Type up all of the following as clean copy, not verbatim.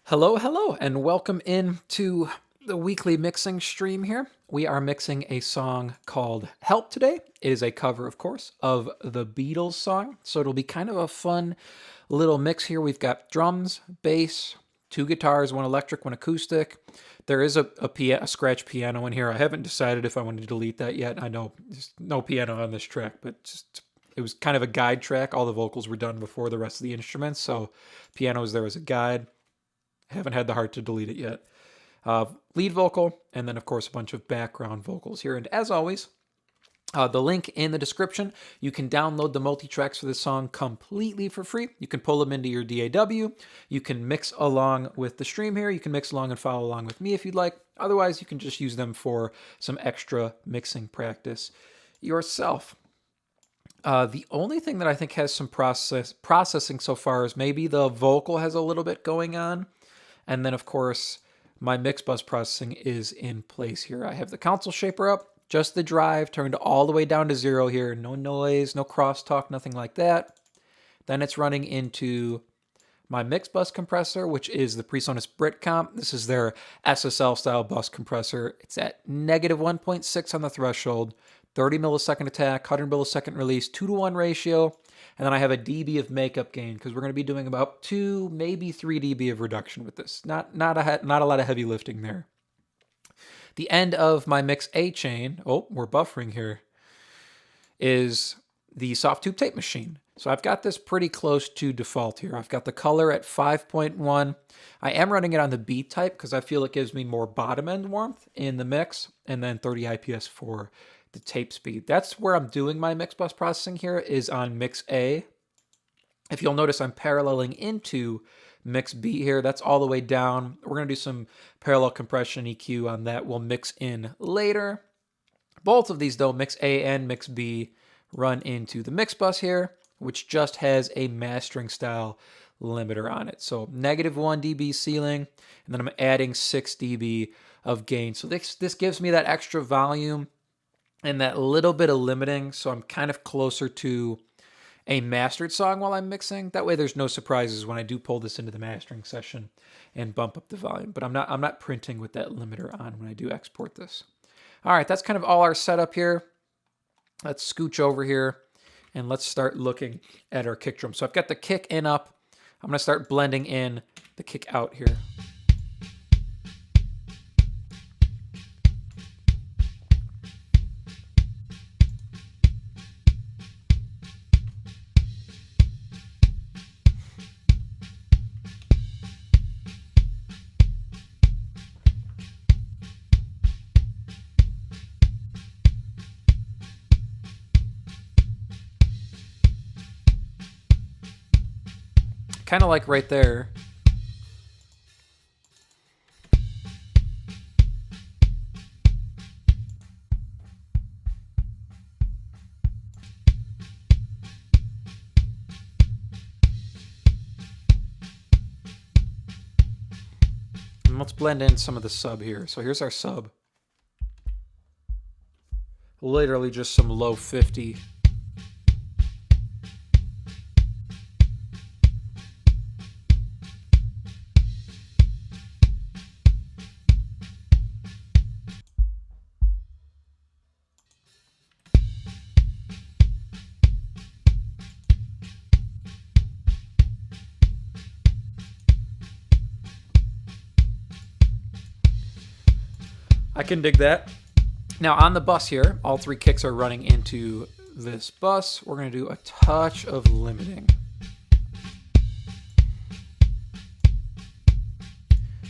Hello, hello, and welcome in to the weekly mixing stream here. We are mixing a song called Help today. It is a cover, of course, of the Beatles song. So it'll be kind of a fun little mix here. We've got drums, bass, two guitars, one electric, one acoustic. There is a scratch piano in here. I haven't decided if I want to delete that yet. I know there's no piano on this track, but it was kind of a guide track. All the vocals were done before the rest of the instruments, so piano was there as a guide. Haven't had the heart to delete it yet. Lead vocal, and then, of course, a bunch of background vocals here. And as always, the link in the description, you can download the multi-tracks for this song completely for free. You can pull them into your DAW. You can mix along with the stream here. You can mix along and follow along with me if you'd like. Otherwise, you can just use them for some extra mixing practice yourself. The only thing that I think has some processing so far is maybe the vocal has a little bit going on. And then, of course, my mix bus processing is in place here. I have the console shaper up, just the drive turned all the way down to 0 here. No noise, no crosstalk, nothing like that. Then it's running into my mix bus compressor, which is the PreSonus Britcomp. This is their SSL style bus compressor. It's at negative 1.6 on the threshold, 30 millisecond attack, 100 millisecond release, 2-to-1 ratio. And then I have a dB of makeup gain because we're going to be doing about 2, maybe 3 dB of reduction with this. Not a lot of heavy lifting there. The end of my mix A chain, oh, we're buffering here, is the soft tube tape machine. So I've got this pretty close to default here. I've got the color at 5.1. I am running it on the B type because I feel it gives me more bottom end warmth in the mix, and then 30 IPS for the tape speed. That's where I'm doing my mix bus processing here, is on mix A. If you'll notice, I'm paralleling into mix B here. That's all the way down. We're going to do some parallel compression EQ on that. We'll mix in later. Both of these, though, mix A and mix B, run into the mix bus here, which just has a mastering style limiter on it. So negative 1 dB ceiling, and then I'm adding 6 dB of gain. So this gives me that extra volume and that little bit of limiting, so I'm kind of closer to a mastered song while I'm mixing. That way there's no surprises when I do pull this into the mastering session and bump up the volume. But I'm not printing with that limiter on when I do export this. All right, that's kind of all our setup here. Let's scooch over here and let's start looking at our kick drum. So I've got the kick in up. I'm gonna start blending in the kick out here. Kind of like right there. And let's blend in some of the sub here. So here's our sub. Literally just some low 50. I can dig that. Now on the bus here, all 3 kicks are running into this bus. We're going to do a touch of limiting.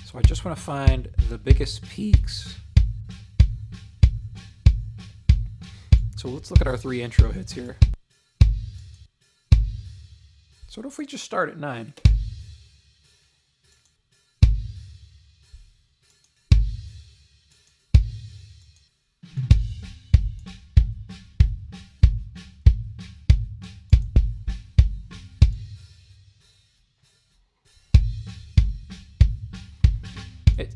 So I just want to find the biggest peaks. So let's look at our 3 intro hits here. So what if we just start at 9?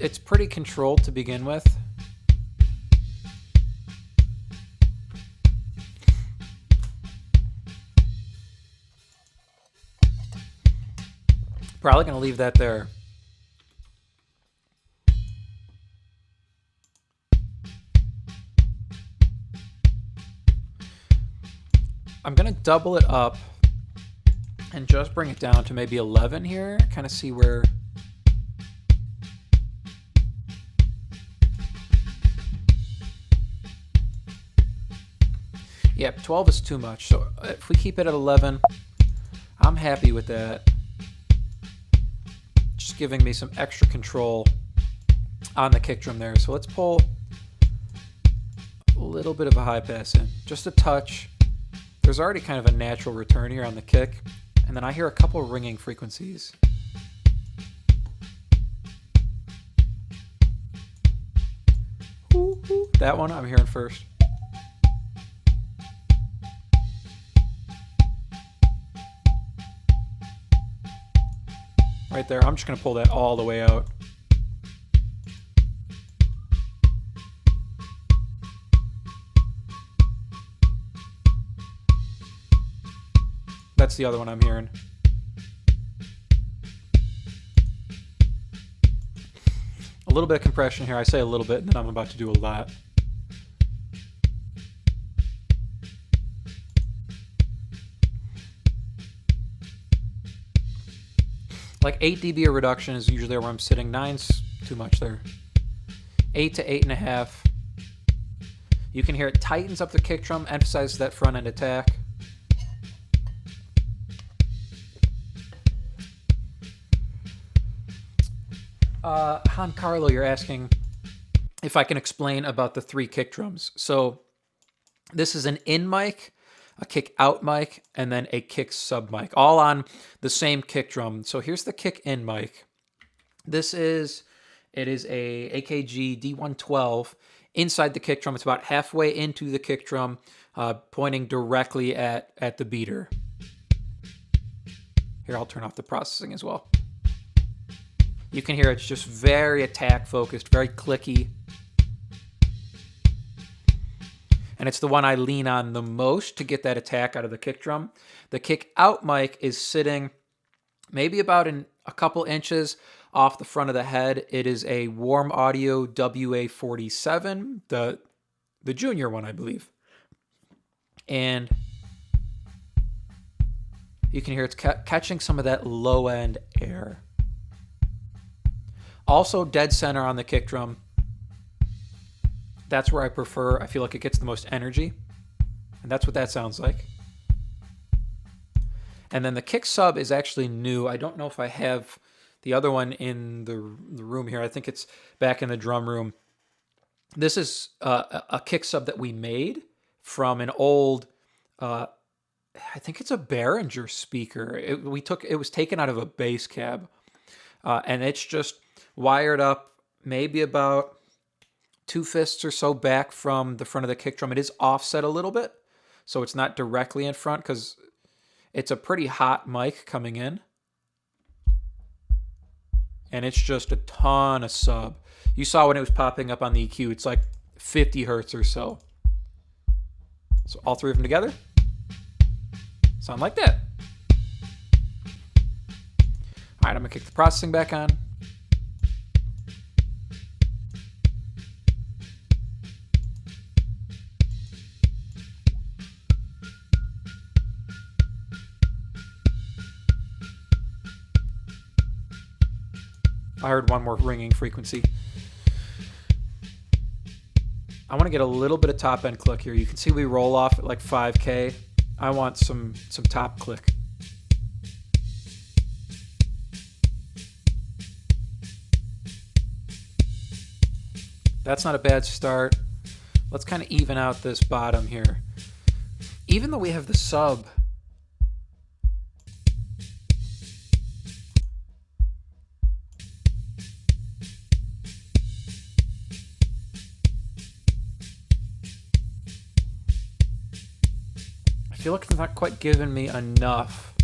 It's pretty controlled to begin with. Probably going to leave that there. I'm gonna double it up and just bring it down to maybe 11 here, kind of see where. Yep, 12 is too much. So if we keep it at 11, I'm happy with that. Just giving me some extra control on the kick drum there. So let's pull a little bit of a high pass in, just a touch. There's already kind of a natural return here on the kick. And then I hear a couple ringing frequencies. Ooh, ooh. That one I'm hearing first. Right there. I'm just going to pull that all the way out. That's the other one I'm hearing. A little bit of compression here. I say a little bit, and then I'm about to do a lot. Like 8 dB of reduction is usually where I'm sitting. 9's too much there. 8 to 8.5. You can hear it tightens up the kick drum, emphasizes that front end attack. Han Carlo, you're asking if I can explain about the 3 kick drums. So this is an in mic, a kick out mic, and then a kick sub mic, all on the same kick drum. So here's the kick in mic. It is a AKG D112 inside the kick drum. It's about halfway into the kick drum, pointing directly at the beater. Here, I'll turn off the processing as well. You can hear it's just very attack focused, very clicky. And it's the one I lean on the most to get that attack out of the kick drum. The kick out mic is sitting maybe about a couple inches off the front of the head. It is a Warm Audio WA47, the junior one, I believe. And you can hear it's catching some of that low end air. Also dead center on the kick drum. That's where I prefer. I feel like it gets the most energy. And that's what that sounds like. And then the kick sub is actually new. I don't know if I have the other one in the room here. I think it's back in the drum room. This is a kick sub that we made from an old, I think it's a Behringer speaker. It was taken out of a bass cab. And it's just wired up maybe about 2 fists or so back from the front of the kick drum. It is offset a little bit, so it's not directly in front because it's a pretty hot mic coming in. And it's just a ton of sub. You saw when it was popping up on the EQ, it's like 50 hertz or so. So all 3 of them together sound like that. All right, I'm gonna kick the processing back on. I heard one more ringing frequency. I want to get a little bit of top end click here. You can see we roll off at like 5K. I want some top click. That's not a bad start. Let's kind of even out this bottom here. Even though we have the sub, I feel like it's not quite giving me enough.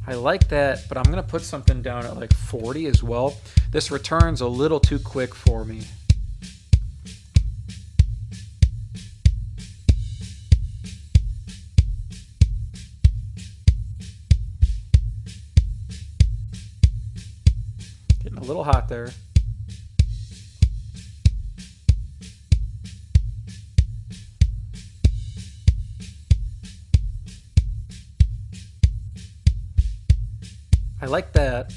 I like that, but I'm going to put something down at like 40 as well. This returns a little too quick for me. Getting a little hot there. I like that.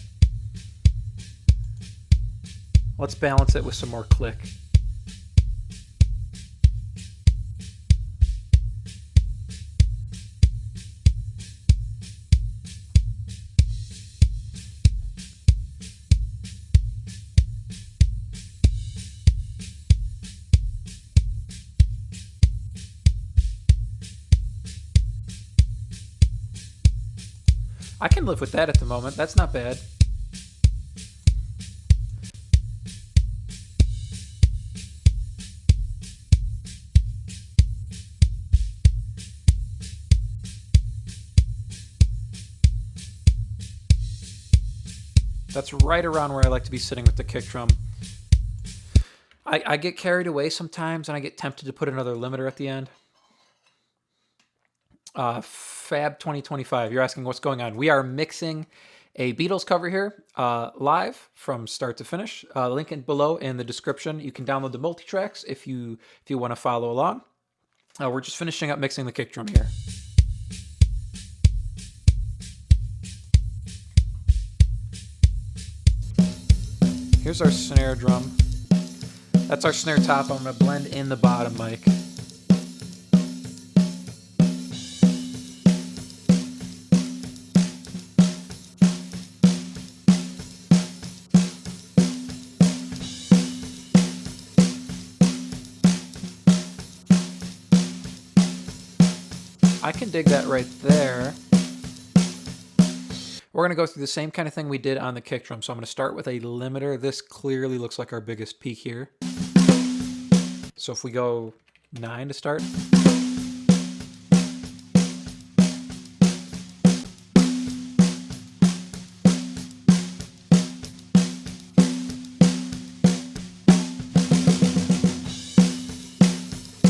Let's balance it with some more click. I can live with that at the moment. That's not bad. That's right around where I like to be sitting with the kick drum. I get carried away sometimes, and I get tempted to put another limiter at the end. Fab 2025, you're asking what's going on. We are mixing a Beatles cover here live from start to finish. Link in below in the description. You can download the Multitracks if you want to follow along. We're just finishing up mixing the kick drum here. Here's our snare drum. That's our snare top. I'm going to blend in the bottom mic. I can dig that right there. We're going to go through the same kind of thing we did on the kick drum. So I'm going to start with a limiter. This clearly looks like our biggest peak here. So if we go 9 to start.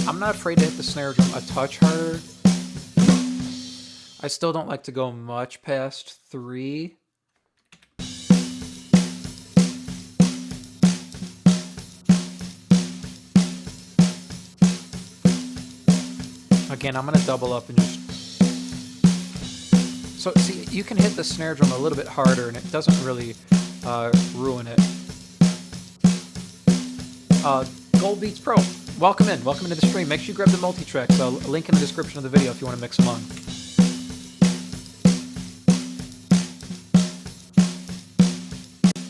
I'm not afraid to hit the snare drum a touch harder. I still don't like to go much past 3. Again, I'm going to double up and just... So, see, you can hit the snare drum a little bit harder and it doesn't really ruin it. Gold Beats Pro, welcome in. Welcome into the stream. Make sure you grab the Multitracks. Link in the description of the video if you want to mix them on.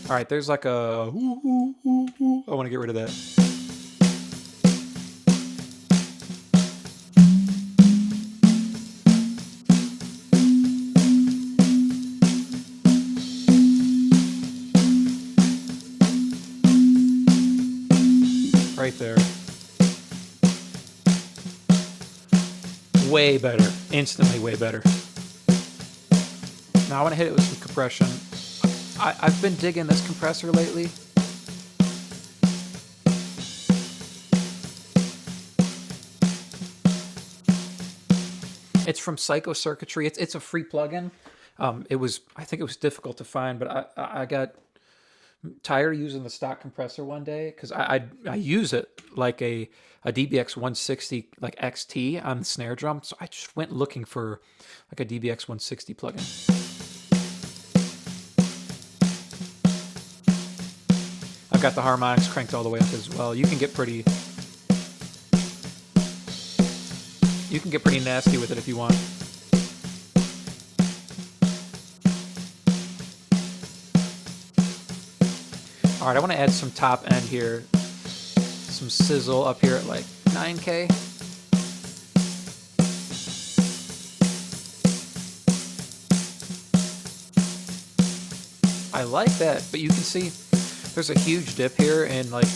All right, there's like a... I want to get rid of that. Right there. Way better. Instantly way better. Now I want to hit it with some compression. I've been digging this compressor lately. It's from Psycho Circuitry. It's a free plugin. I think it was difficult to find, but I got tired of using the stock compressor one day because I use it like a DBX 160 like XT on the snare drum. So I just went looking for like a DBX 160 plugin. I've got the harmonics cranked all the way up as well. You can get pretty nasty with it if you want. All right, I want to add some top end here, some sizzle up here at like 9K. I like that, but you can see there's a huge dip here in like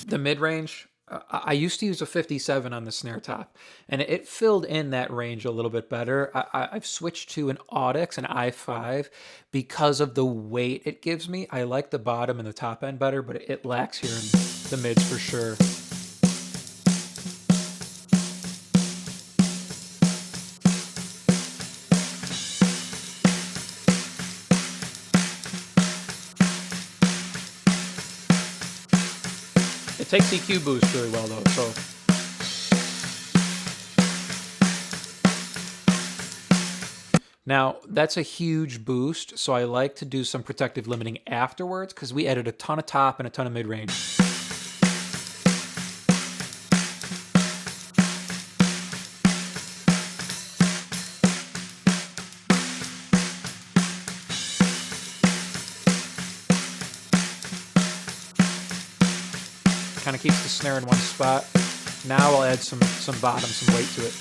the mid-range. I used to use a 57 on the snare top, and it filled in that range a little bit better. I've switched to an Audix, an i5, because of the weight it gives me. I like the bottom and the top end better, but it lacks here in the mids for sure. It takes EQ boost really well though, so. Now, that's a huge boost, so I like to do some protective limiting afterwards because we added a ton of top and a ton of mid-range. Kind of keeps the snare in one spot. Now I'll add some bottom, some weight to it.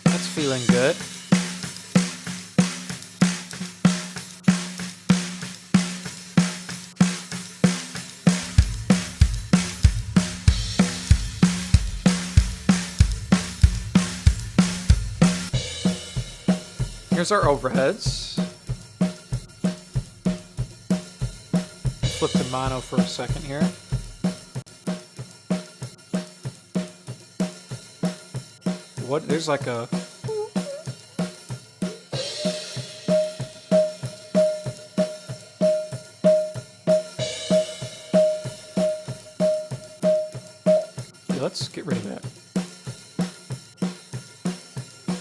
That's feeling good. Here's our overheads. Flip to mono for a second here. What? There's like a... Yeah, let's get rid of that.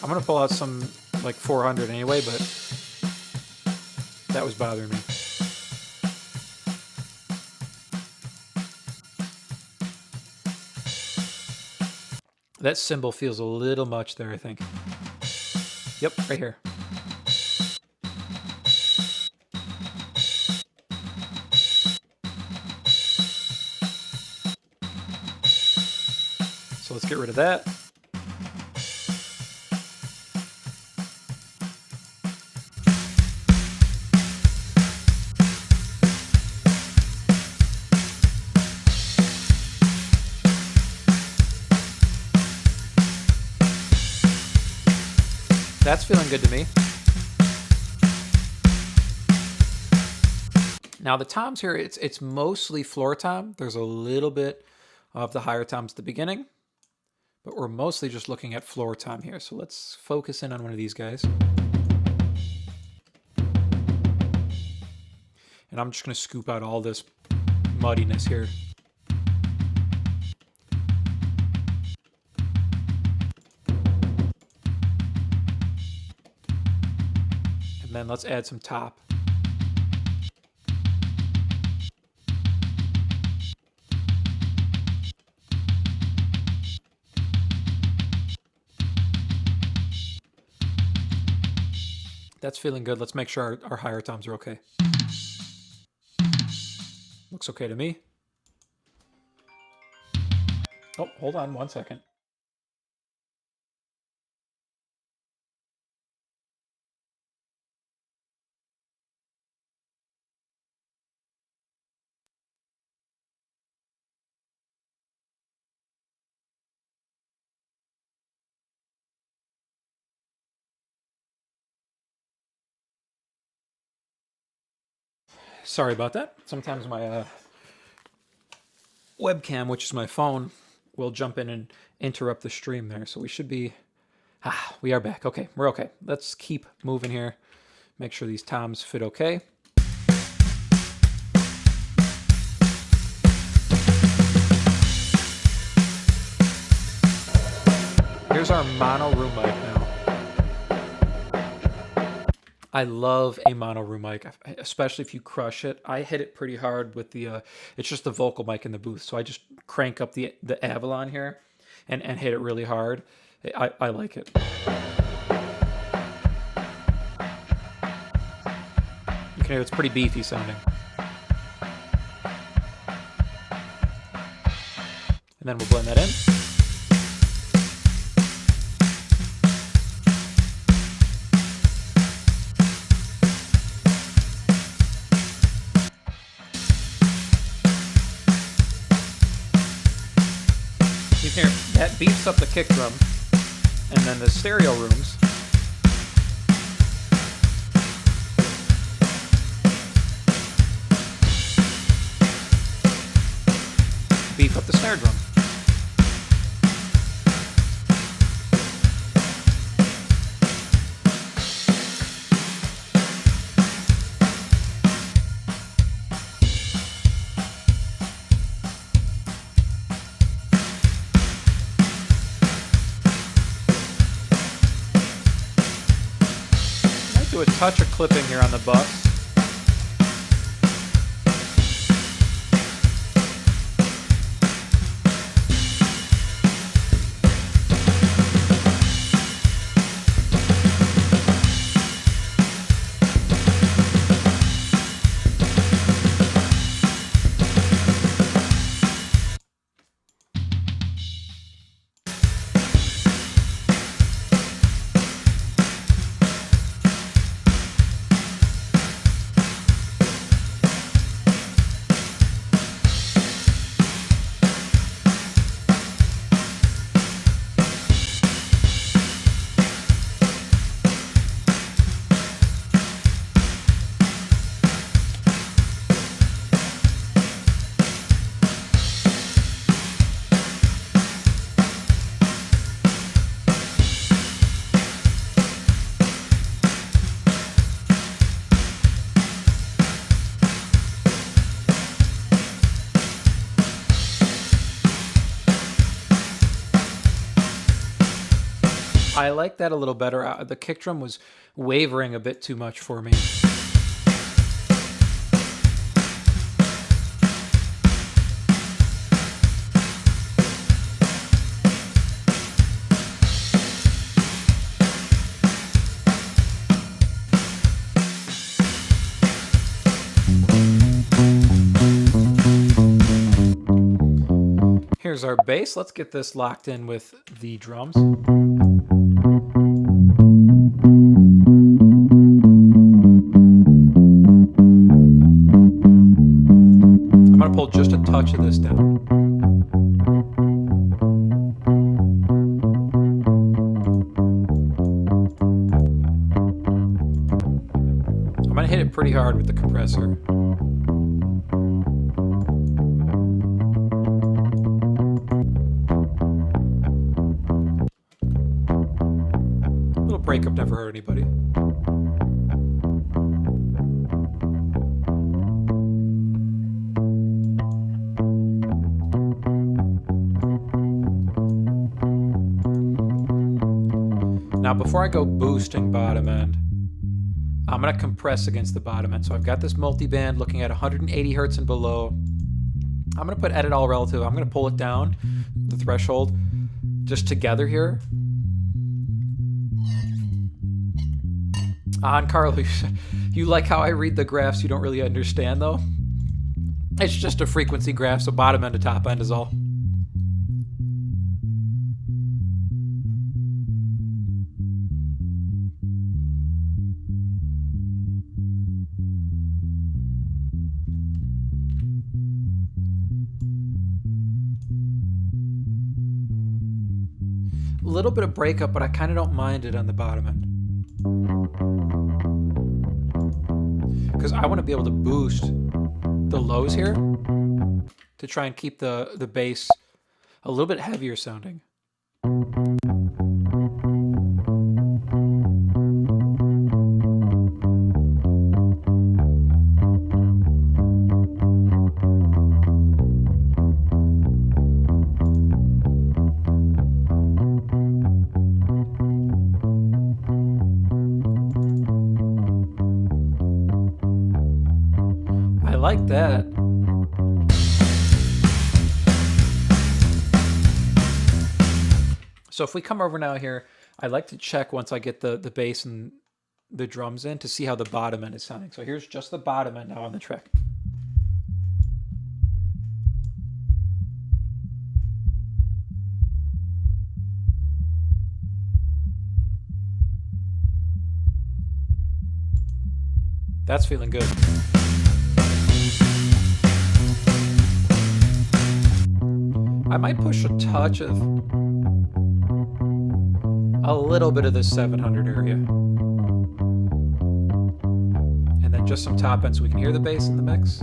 I'm gonna pull out some like 400 anyway, but that was bothering me. That cymbal feels a little much there, I think. Yep, right here. So let's get rid of that. That's feeling good to me. Now the toms here, it's mostly floor tom. There's a little bit of the higher toms at the beginning, but we're mostly just looking at floor tom here. So let's focus in on one of these guys. And I'm just gonna scoop out all this muddiness here. And then let's add some top. That's feeling good. Let's make sure our higher toms are okay. Looks okay to me. Oh, hold on 1 second. Sorry about that. Sometimes my webcam, which is my phone, will jump in and interrupt the stream there. So we should be... we are back. Okay, we're okay. Let's keep moving here. Make sure these toms fit okay. Here's our mono room mic now. I love a mono room mic, especially if you crush it. I hit it pretty hard with the, it's just the vocal mic in the booth. So I just crank up the Avalon here and hit it really hard. I like it. You can hear it's pretty beefy sounding. And then we'll blend that in. Here, that beefs up the kick drum, and then the stereo rooms beef up the snare drum. do a touch of clipping here on the bus. I like that a little better. The kick drum was wavering a bit too much for me. Here's our bass. Let's get this locked in with the drums. I'm going to pull just a touch of this down. I'm going to hit it pretty hard with the compressor. Breakup never hurt anybody. Now, before I go boosting bottom end, I'm going to compress against the bottom end. So I've got this multi-band looking at 180 hertz and below. I'm going to put edit all relative. I'm going to pull it down, the threshold, just together here. And Carlo, you like how I read the graphs you don't really understand, though? It's just a frequency graph, so bottom end to top end is all. A little bit of breakup, but I kind of don't mind it on the bottom end. Because I want to be able to boost the lows here to try and keep the bass a little bit heavier sounding. I like that. So if we come over now here, I like to check once I get the bass and the drums in to see how the bottom end is sounding. So here's just the bottom end now on the track. That's feeling good. I might push a touch of a little bit of this 700 area. And then just some top end so we can hear the bass in the mix.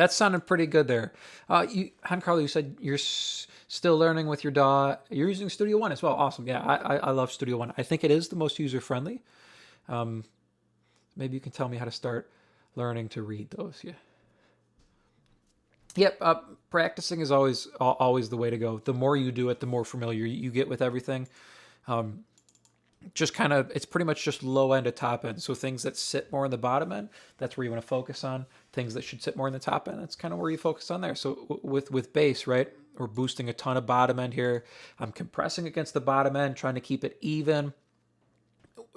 That sounded pretty good there. Giancarlo, you said you're still learning with your DAW. You're using Studio One as well. Awesome. Yeah, I love Studio One. I think it is the most user friendly. Maybe you can tell me how to start learning to read those. Yeah. Yep. Practicing is always the way to go. The more you do it, the more familiar you get with everything. Just kind of, it's pretty much just low end to top end. So things that sit more in the bottom end, that's where you want to focus on. Things that should sit more in the top end, that's kind of where you focus on there. So with bass, right, we're boosting a ton of bottom end here. I'm compressing against the bottom end, trying to keep it even.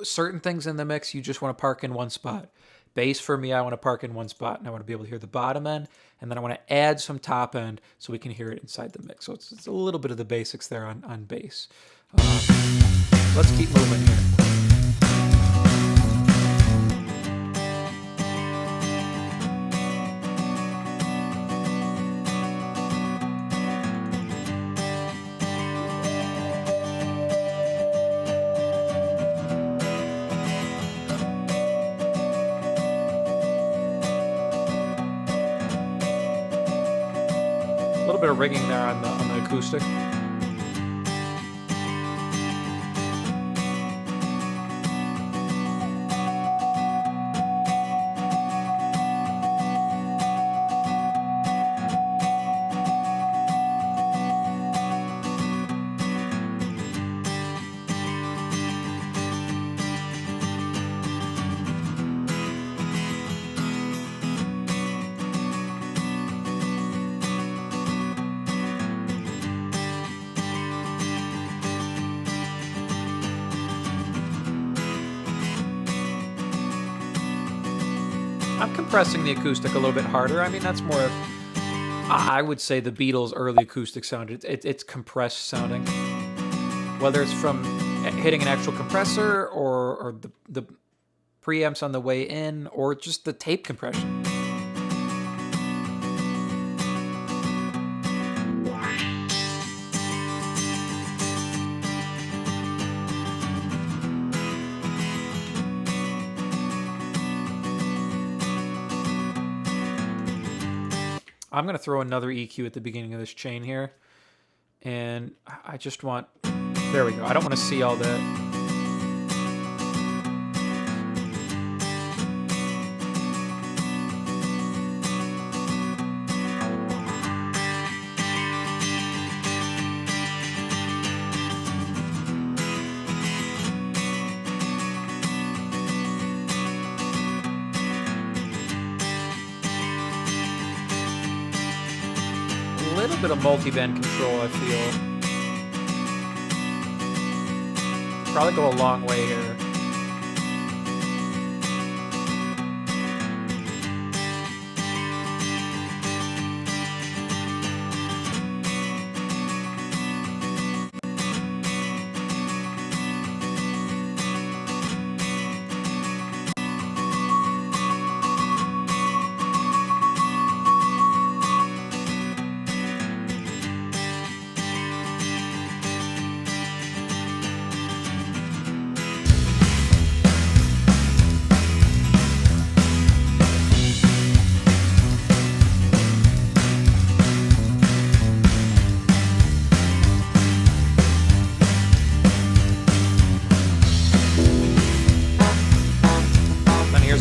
Certain things in the mix, you just want to park in one spot. Bass for me, I want to park in one spot, and I want to be able to hear the bottom end, and then I want to add some top end so we can hear it inside the mix. So it's a little bit of the basics there on bass. Let's keep moving here. A little bit of ringing there on the acoustic. I'm compressing the acoustic a little bit harder. I mean, that's more of, I would say, the Beatles' early acoustic sound. It's compressed sounding. Whether it's from hitting an actual compressor or the preamps on the way in, or just the tape compression. I'm going to throw another EQ at the beginning of this chain here. And I just want, there we go. I don't want to see all that. A little bit of multi-band control, I feel. Probably go a long way here.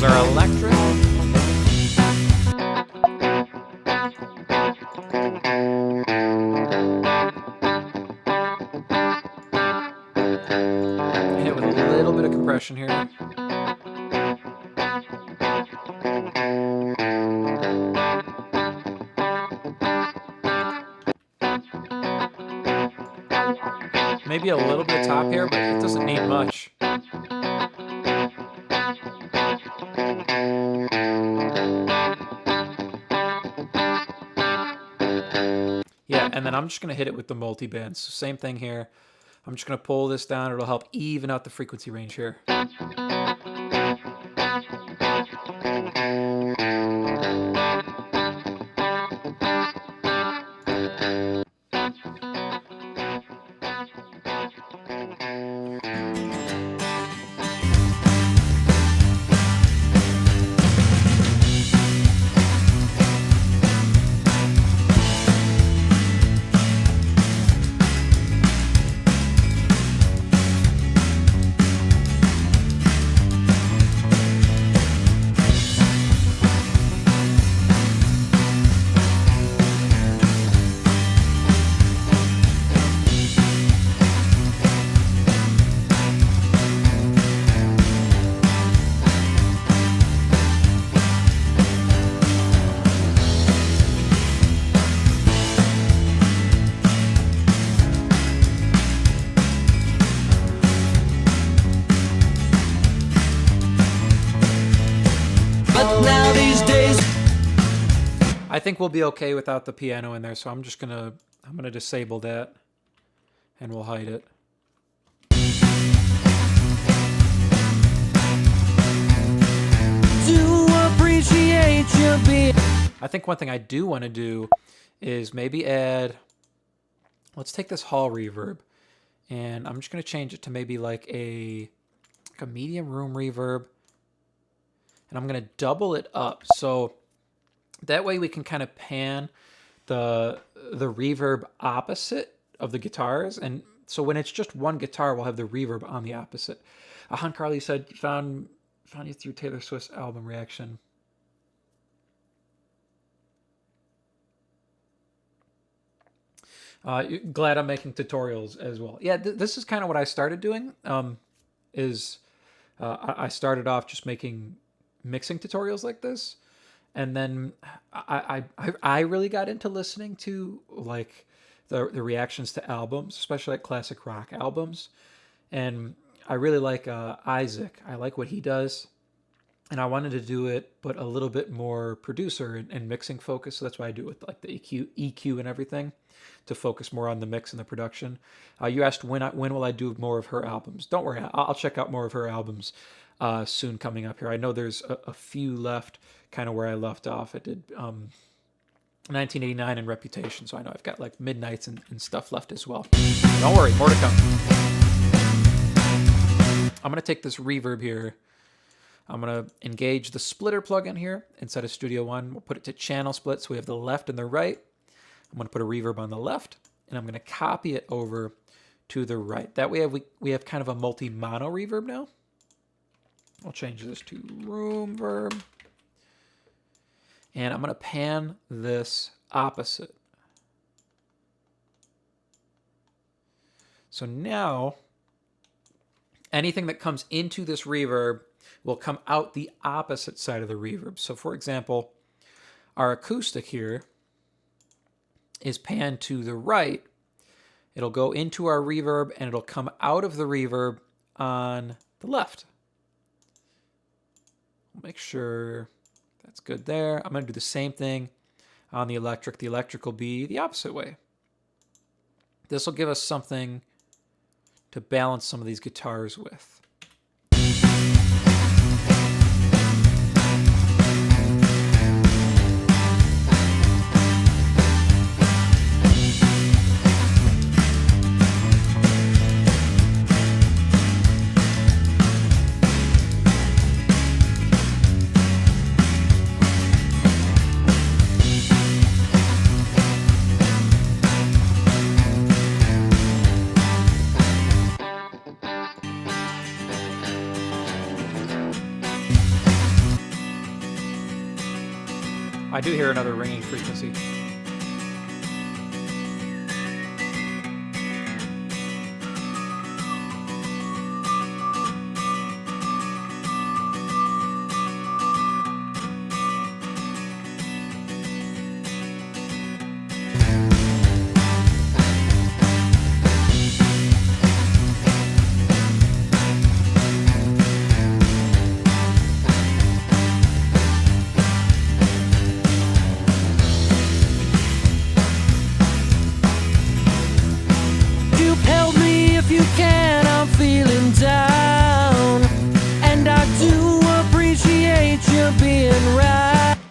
Our electric. Hit it with a little bit of compression here. Maybe a little bit of top here, but it doesn't need much. Yeah, and then I'm just going to hit it with the multi-bands. So same thing here. I'm just going to pull this down. It'll help even out the frequency range here. think we'll be okay without the piano in there, so I'm gonna disable that, and we'll hide it. I think one thing I do want to do is maybe add, let's take this hall reverb, and I'm just going to change it to maybe like a medium room reverb, and I'm going to double it up, so that way we can kind of pan the reverb opposite of the guitars, and so when it's just one guitar, we'll have the reverb on the opposite. Hunt Carly said, found you through Taylor Swift's album Reaction. Glad I'm making tutorials as well. Yeah, this is kind of what I started doing. I started off just making mixing tutorials like this, and then I really got into listening to like the reactions to albums, especially like classic rock albums, and I really like Isaac. I like what he does, and I wanted to do it, but a little bit more producer and mixing focus. So that's why I do it with like the EQ and everything, to focus more on the mix and the production. You asked when will I do more of her albums? Don't worry, I'll check out more of her albums soon coming up here. I know there's a few left, kind of where I left off. I did 1989 and Reputation, so I know I've got like Midnights and stuff left as well. Don't worry, more to come. I'm going to take this reverb here. I'm going to engage the splitter plugin here inside of Studio One. We'll put it to channel split, so we have the left and the right. I'm going to put a reverb on the left, and I'm going to copy it over to the right. That way we have kind of a multi-mono reverb now. I'll change this to room verb. And I'm going to pan this opposite. So now, anything that comes into this reverb will come out the opposite side of the reverb. So for example, our acoustic here is panned to the right. It'll go into our reverb, and it'll come out of the reverb on the left. Make sure that's good there. I'm going to do the same thing on the electric. The electric will be the opposite way. This will give us something to balance some of these guitars with. I do hear another ringing frequency.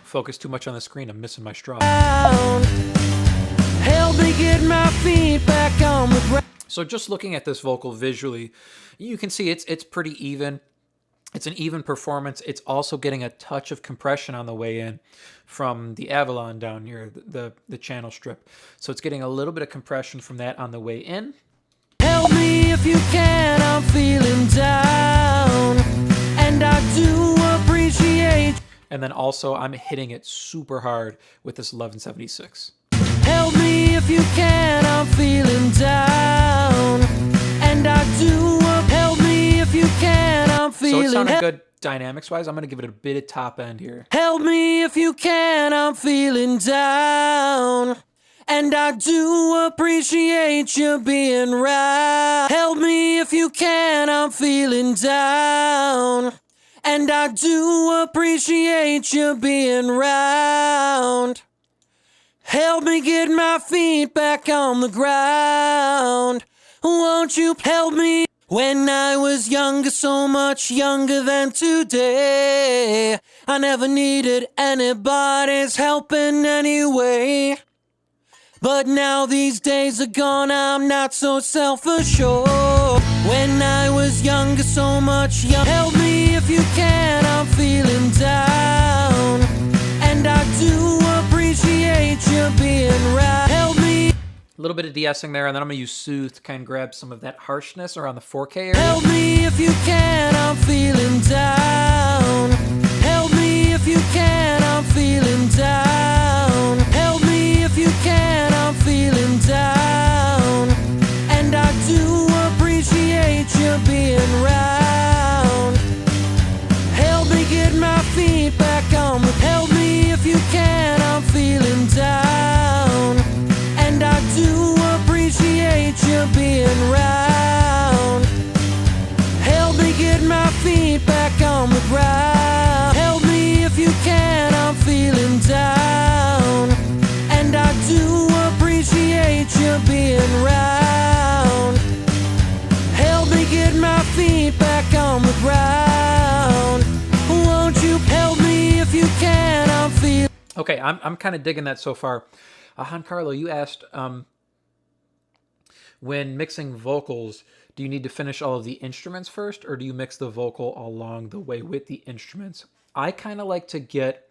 Focus too much on the screen, I'm missing my straw. Help me get my feet back on the ground. So just looking at this vocal visually, you can see it's pretty even. It's an even performance. It's also getting a touch of compression on the way in from the Avalon down here, the channel strip. So it's getting a little bit of compression from that on the way in. Help me if you can, I'm feeling down, and I do appreciate. And then also I'm hitting it super hard with this 1176. Help me if you can, I'm feeling down, and I do. Help me if you can, I'm feeling. So it sounded good dynamics-wise. I'm going to give it a bit of top end here. Help me if you can, I'm feeling down, and I do appreciate you being right. Help me if you can, I'm feeling down, and I do appreciate you being round. Help me get my feet back on the ground. Won't you help me? When I was younger, so much younger than today, I never needed anybody's help in any way. But now these days are gone, I'm not so self-assured. When I was younger, so much younger. Help me if you can, I'm feeling down. And I do appreciate you being right. Help me. A little bit of de-essing there, and then I'm going to use Soothe to kind of grab some of that harshness around the 4K area. Help me if you can, I'm feeling down. Help me if you can, I'm feeling down. Help me if you can, I'm feeling down. And I do appreciate you being round. Help me get my feet back on the. Help me if you can, I'm feeling down. And I do appreciate you being round. Help me get my feet back on the ground. Help me if you can, I'm feeling down. And I do appreciate you being round. Help me get my feet back on the ground. Won't you help me if you can, I'm feeling. Okay, I'm kind of digging that so far. Giancarlo, you asked, when mixing vocals, do you need to finish all of the instruments first, or do you mix the vocal along the way with the instruments? I kind of like to get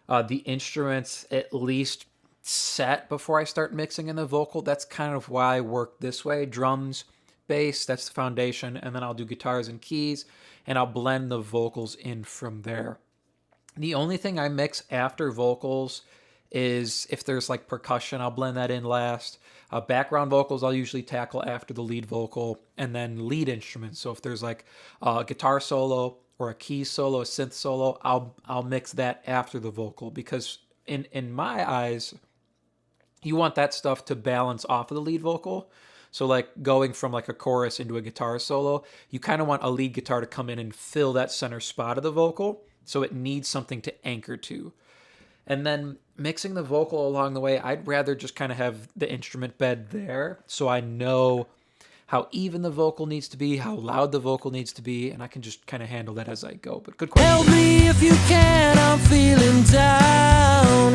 the instruments at least set before I start mixing in the vocal. That's kind of why I work this way. Drums, bass, that's the foundation, and then I'll do guitars and keys, and I'll blend the vocals in from there. The only thing I mix after vocals is if there's like percussion, I'll blend that in last. Background vocals, I'll usually tackle after the lead vocal, and then lead instruments. So if there's like a guitar solo or a key solo, a synth solo, I'll mix that after the vocal, because in my eyes, you want that stuff to balance off of the lead vocal. So like going from like a chorus into a guitar solo, you kind of want a lead guitar to come in and fill that center spot of the vocal. So it needs something to anchor to. And then mixing the vocal along the way, I'd rather just kind of have the instrument bed there, so I know how even the vocal needs to be, how loud the vocal needs to be, and I can just kind of handle that as I go. But good question. Help me if you can, I'm feeling down.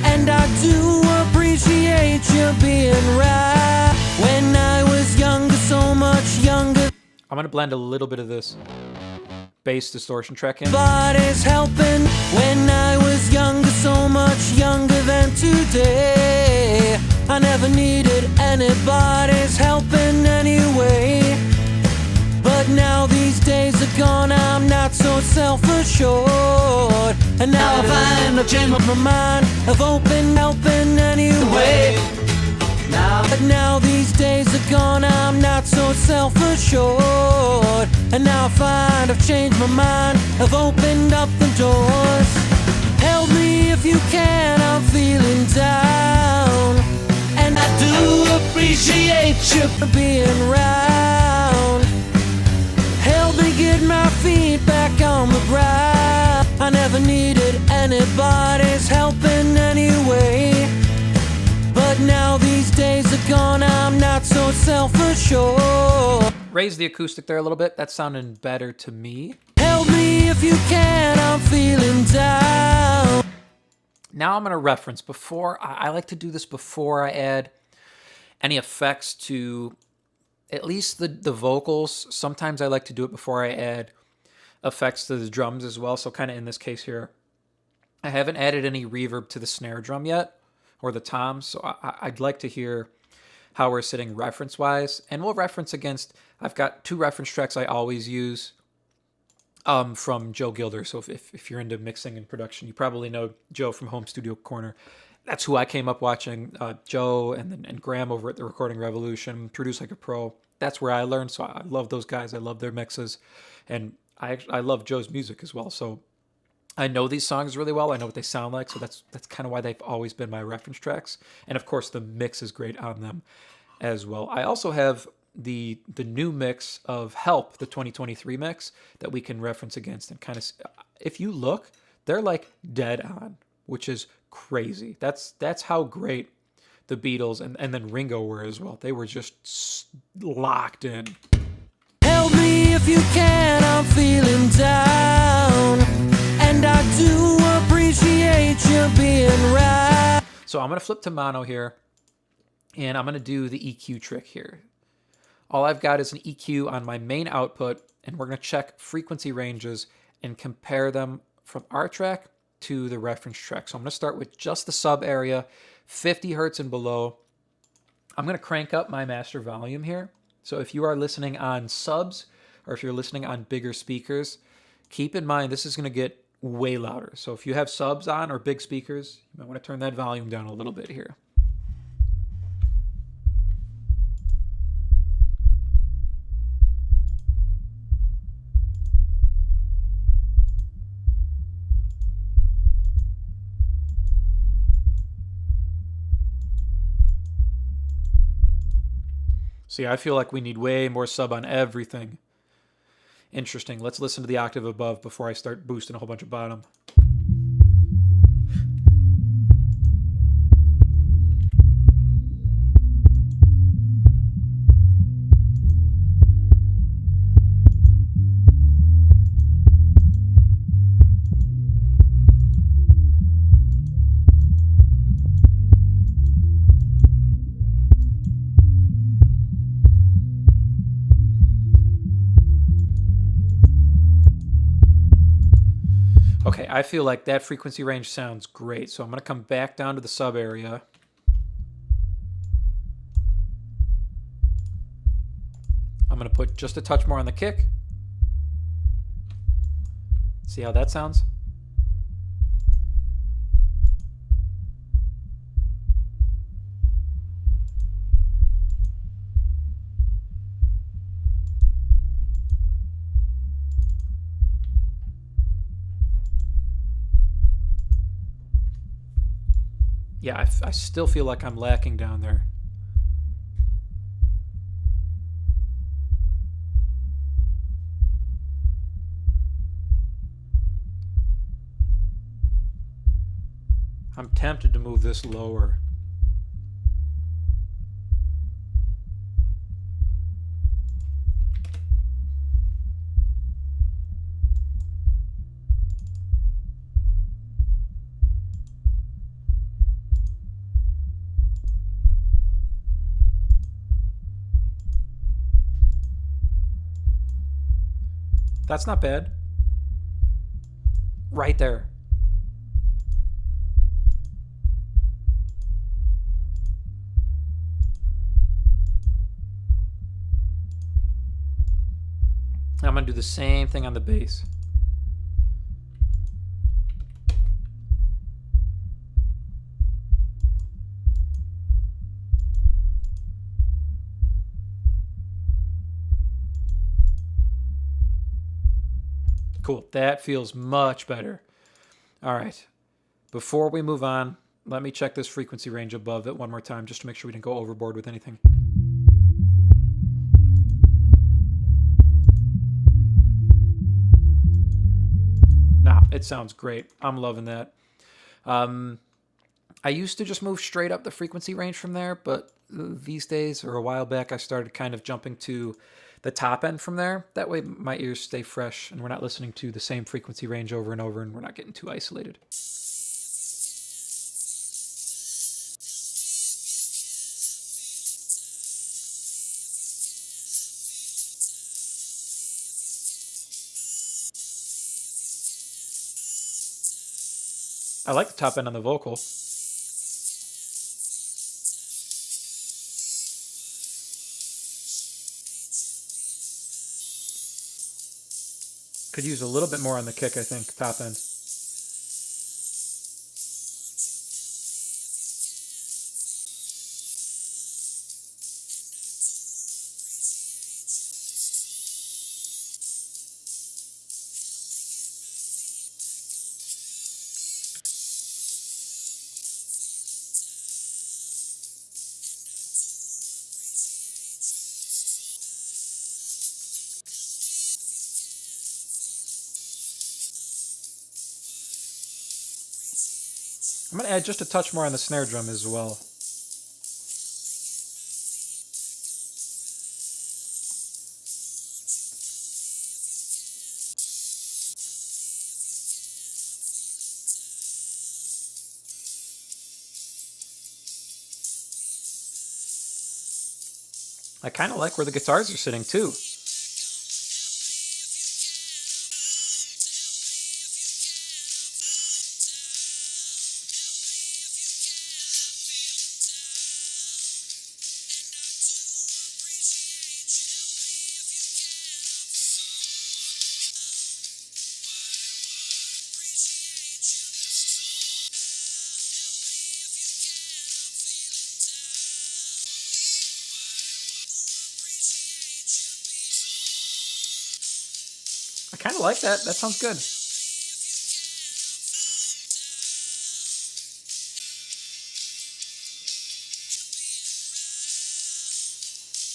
And I do appreciate you being right. When I was younger, so much younger. I'm going to blend a little bit of this bass distortion track in. Body's helping. When I was younger, so much younger than today, I never needed anybody's helping anyway. But now these days are gone, I'm not so self-assured. And now I find I've changed my mind, I've opened helping anyway. But now these days are gone, I'm not so self-assured. And now I find I've changed my mind, I've opened up the doors. Help me if you can, I'm feeling down. And I do appreciate you for being round. Help me get my feet back on the ground. I never needed anybody's helping anyway. But now these days are gone, I'm not so self-assured. Raise the acoustic there a little bit. That's sounding better to me. Help me if you can, I'm feeling down. Now I'm going to reference before. I like to do this before I add any effects to at least the vocals. Sometimes I like to do it before I add effects to the drums as well. So kind of in this case here, I haven't added any reverb to the snare drum yet, or the toms, so I'd like to hear how we're sitting reference-wise. And we'll reference against, I've got 2 reference tracks I always use from Joe Gilder. So if you're into mixing and production, you probably know Joe from Home Studio Corner. That's who I came up watching, Joe and Graham over at the Recording Revolution, Produce Like a Pro. That's where I learned, so I love those guys. I love their mixes, and I love Joe's music as well. So I know these songs really well. I know what they sound like, so that's kind of why they've always been my reference tracks. And of course, the mix is great on them as well. I also have the new mix of Help, the 2023 mix, that we can reference against and kind of, if you look, they're like dead on. which is crazy. That's how great the Beatles and then Ringo were as well. They were just locked in. Help me if you can, I'm feeling down. And I do appreciate you being right. So I'm going to flip to mono here, and I'm going to do the EQ trick here. All I've got is an EQ on my main output, and we're going to check frequency ranges and compare them from our track to the reference track. So I'm going to start with just the sub area, 50 hertz and below. I'm going to crank up my master volume here. So if you are listening on subs or if you're listening on bigger speakers, keep in mind this is going to get way louder. So if you have subs on or big speakers, you might want to turn that volume down a little bit here. See, I feel like we need way more sub on everything. Interesting. Let's listen to the octave above before I start boosting a whole bunch of bottom. Okay, I feel like that frequency range sounds great. So I'm going to come back down to the sub area. I'm going to put just a touch more on the kick. See how that sounds? Yeah, I still feel like I'm lacking down there. I'm tempted to move this lower. That's not bad. Right there. I'm going to do the same thing on the bass. Cool. That feels much better. All right. Before we move on, let me check this frequency range above it one more time just to make sure we didn't go overboard with anything. Nah, it sounds great. I'm loving that. I used to just move straight up the frequency range from there, but these days or a while back, I started kind of jumping to the top end from there. That way my ears stay fresh and we're not listening to the same frequency range over and over and we're not getting too isolated. I like the top end on the vocal. Could use a little bit more on the kick, I think, top end. I'm going to add just a touch more on the snare drum as well. I kind of like where the guitars are sitting too. I kind of like that. That sounds good.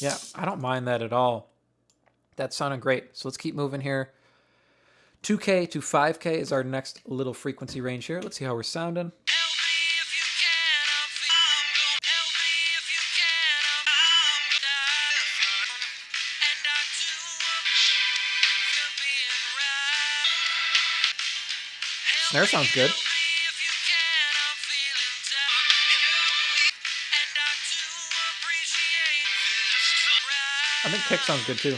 Yeah, I don't mind that at all. That sounded great. So let's keep moving here. 2K to 5K is our next little frequency range here. Let's see how we're sounding. Snare sounds good. I think kick sounds good too.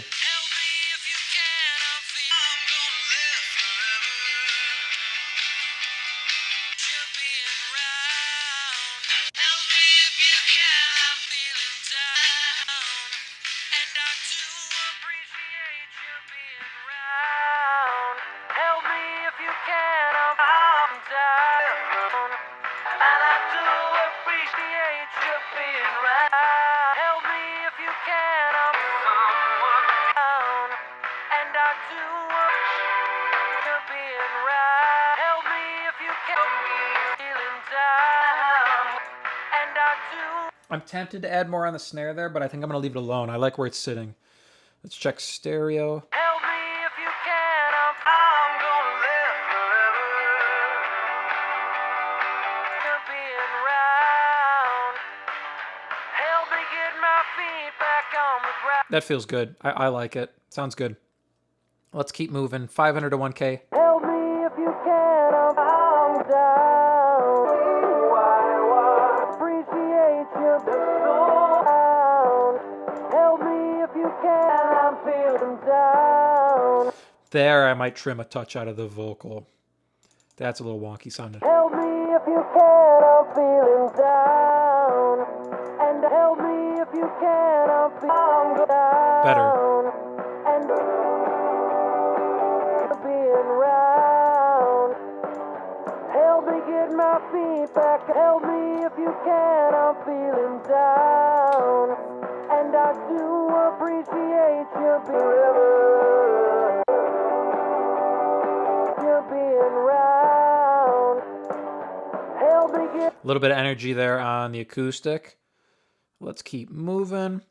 I'm tempted to add more on the snare there, but I think I'm going to leave it alone. I like where it's sitting. Let's check stereo. Help me if you can, I'm gonna live forever. You're being round. Help me get my feet back on the ground. That feels good. I like it. Sounds good. Let's keep moving. 500 to 1K. Help me if you can, I'm down. Appreciate you down. Help me if you can, I'm feeling down. There, I might trim a touch out of the vocal. That's a little wonky sounding. Help me if you can, I'm feeling down. And help me if you can, I'm feeling down. Better. And being round. Help me get my feet back. Help me if you can, I'm feeling down. And I do appreciate you forever. You're being round. Help me get. A little bit of energy there on the acoustic. Let's keep moving.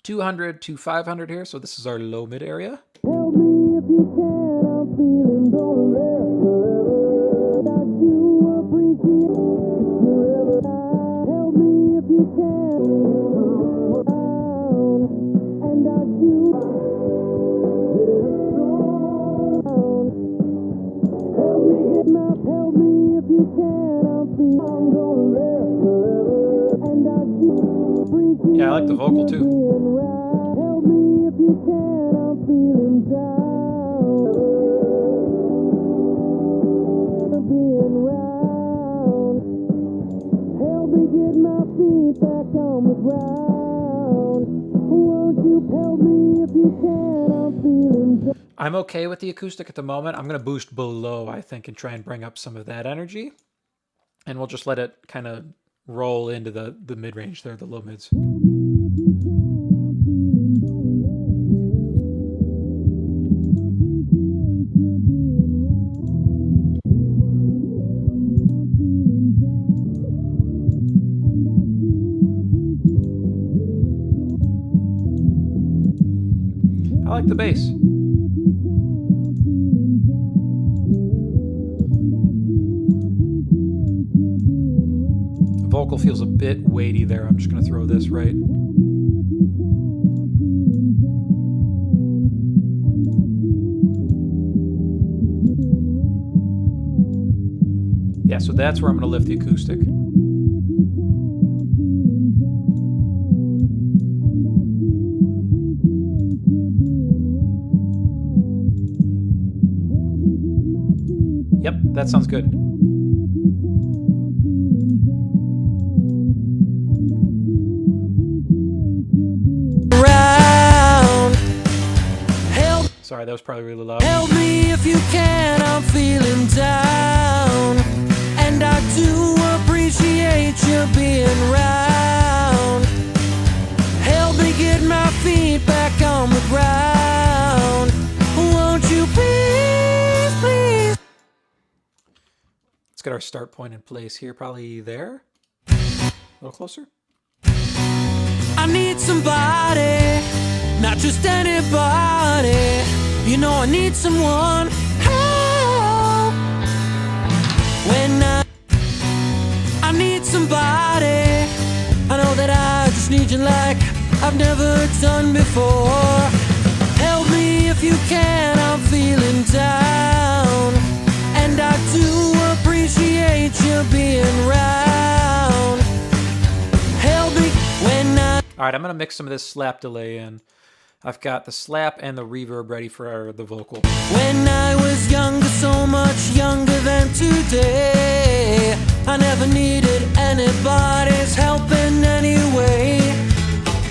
200 to 500 here. So this is our low mid area. Help me if you can, I'm feeling gonna live forever. I do appreciate you forever. Help me if you can. And I do. Help me get my. Help me if you can, I'm feeling gonna live forever. And I do appreciate. Yeah, I like the vocal too. Help me if you can, I'm feeling down. Being round. Help me get my feet back on the ground. Won't you help me if you can, I'm feeling down. I'm okay with the acoustic at the moment. I'm going to boost below, I think, and try and bring up some of that energy. And we'll just let it kind of roll into the mid-range there, the low mids. I like the bass. vocal feels a bit weighty there. I'm just going to throw this right. Yeah, so that's where I'm going to lift the acoustic. Yep, that sounds good. Sorry, that was probably really loud. Help me if you can, I'm feeling down. And I do appreciate you being round. Help me get my feet back on the ground. Won't you please, please? Let's get our start point in place here, probably there. A little closer. I need somebody, not just anybody. You know I need someone help. When I need somebody, I know that I just need you like I've never done before. Help me if you can, I'm feeling down. And I do appreciate you being round. Help me when All right, I'm going to mix some of this slap delay in. I've got the slap and the reverb ready for the vocal. When I was younger, so much younger than today, I never needed anybody's help in any way.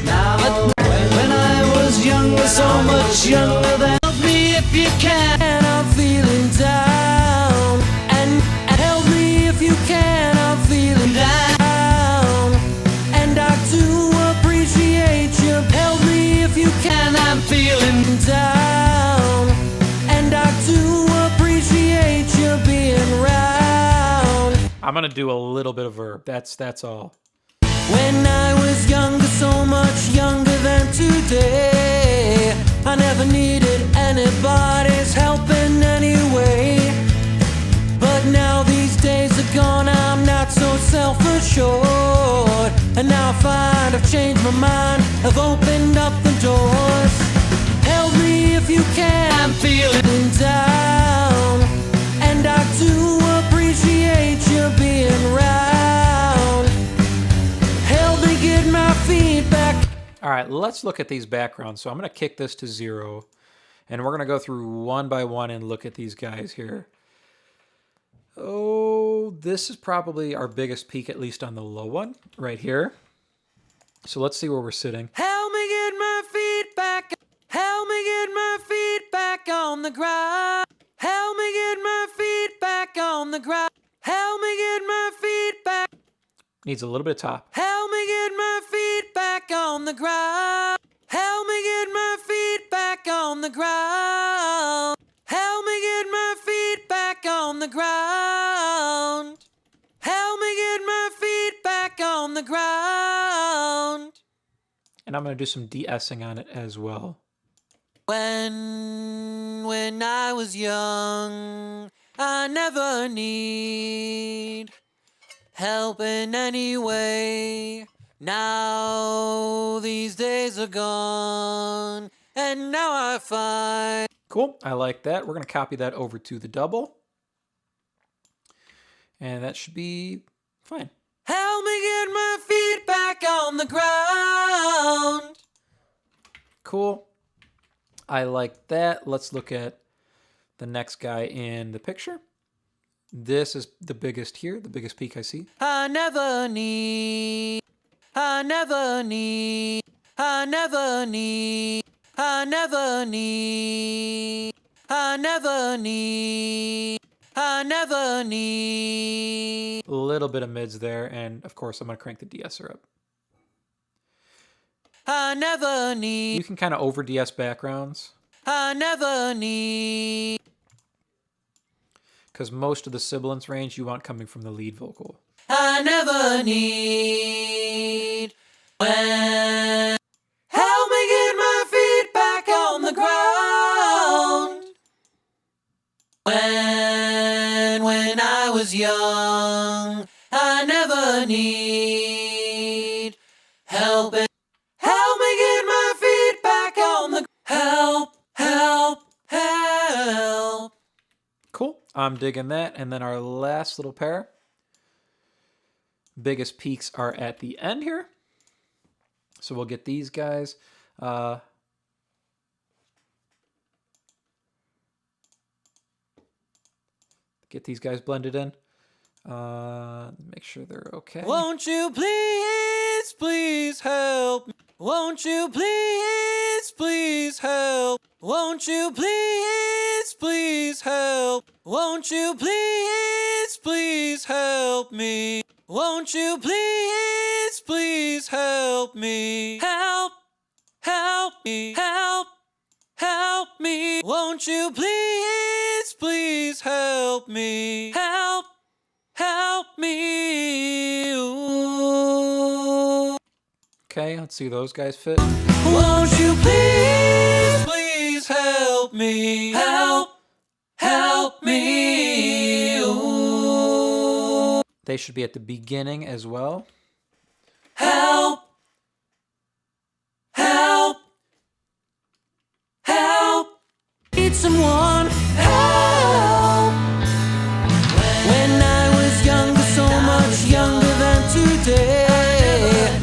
Now, when I was younger, so much younger than, help me if you can, and I'm feeling down. And help me if you can, I'm feeling down. And I do appreciate you. Help me if you can, I'm feeling down. And I do appreciate you being round. I'm going to do a little bit of verb. That's all. When I was younger, so much younger than today, I never needed anybody's help in any way. But now these days are gone, I'm not so self-assured. And now I find I've changed my mind, I've opened up the doors. Help me if you can, I'm feeling down. And I do appreciate you being round. Help me get my feet back. All right, let's look at these backgrounds. So I'm going to kick this to 0, and we're going to go through one by one and look at these guys here. Oh, this is probably our biggest peak, at least on the low one, right here. So let's see where we're sitting. Help me get my feet back. Help me get my feet back on the ground. Help me get my feet back on the ground. Help me get my feet back. Needs a little bit of top. Help me get my feet back on the ground. Help me get my feet back on the ground. Help me get my feet back on the ground. Help me get my feet back on the ground. And I'm going to do some de-essing on it as well. When I was young, I never need help in any way. Now these days are gone, and now I find. Cool, I like that. We're going to copy that over to the double. And that should be fine. Help me get my feet back on the ground. Cool. I like that. Let's look at the next guy in the picture. This is the biggest here, the biggest peak I see. I never need, I never need, I never need, I never need, I never need, I never need. A little bit of mids there, and of course I'm going to crank the de-esser up. I never need. You can kind of over de-ess backgrounds. I never need. Because most of the sibilance range you want coming from the lead vocal. I never need. When help me get my feet back on the ground. When I was young, I never need. help me get my feet back on the help. Cool. I'm digging that. And then our last little pair. Biggest peaks are at the end here. So we'll get these guys. Get these guys blended in. Make sure they're okay. Won't you please, please help me? Won't you please, please help? Won't you please, please help? Won't you please, please help me? Won't you please, please help me? Help me, help me. Won't you please, please help me? Help me. Ooh. Okay, let's see those guys fit. Won't you please, please help me? Help me. Ooh. They should be at the beginning as well. Help. Need someone help. When I was younger, so much younger than today.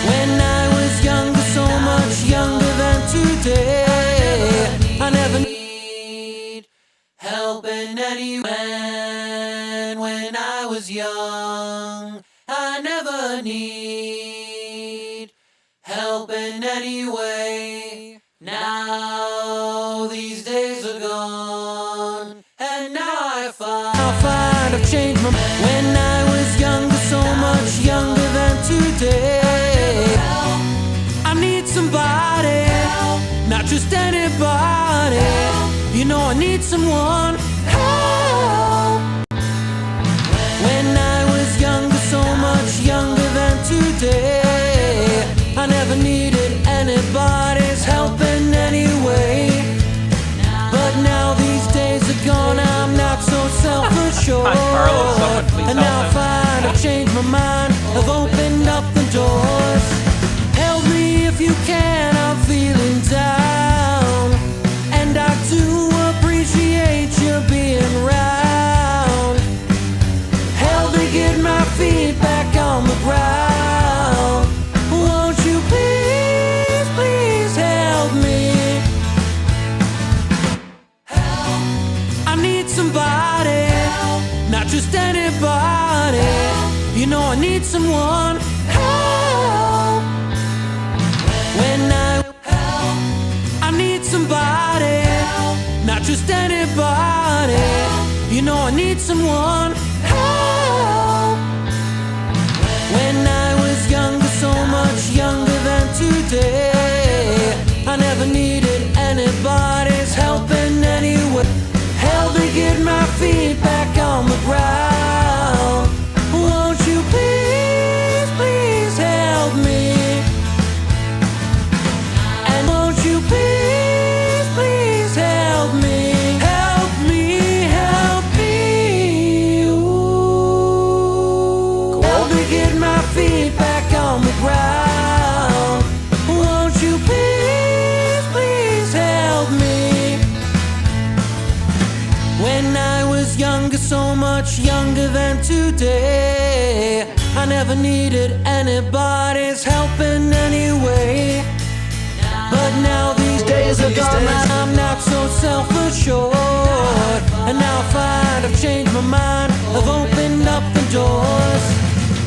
When I was younger, so much younger than today. I never need help in any way. When I was young, I never need help in any way. Now these days are gone, and now I find I've changed my mind. When I was younger, so much younger than today. I need somebody, not just anybody. You know I need someone help. When I was younger, so much younger than today. I never needed anybody's help in any way. But now these days are gone, I'm not so self-assured. And now I find I've changed my mind, I've opened up the doors. Help me if you can, I'm feeling down. And I do appreciate you being around. Help me get my feet back on the ground. Won't you please, please help me? I need somebody, not just anybody. You know I need someone help. When I need somebody, not just anybody. You know I need someone help. When I was younger, so much younger than today. I never needed anybody's help in any way. Help me get my feet back on the ground. Won't you please, please help me? And won't you please, please help me? Help me, help me. Ooh. Help me get my feet back on the ground. Won't you please, please help me? When I was younger, so much younger than today. I never needed anybody's help in any way. But now these days are gone, and I'm not so self-assured. And now I find I've changed my mind, I've opened up the doors.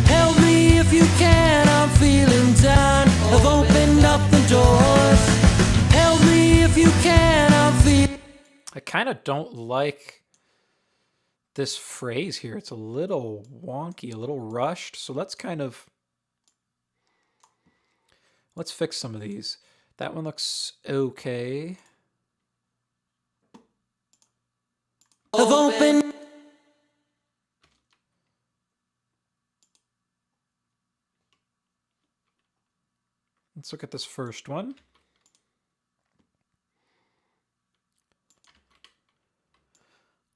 Help me if you can, I'm feeling down. I've opened up the doors. Help me if you can, I'm feeling. I kind of don't like this phrase here. It's a little wonky, a little rushed. So let's fix some of these. That one looks okay. I've opened. Let's look at this first one.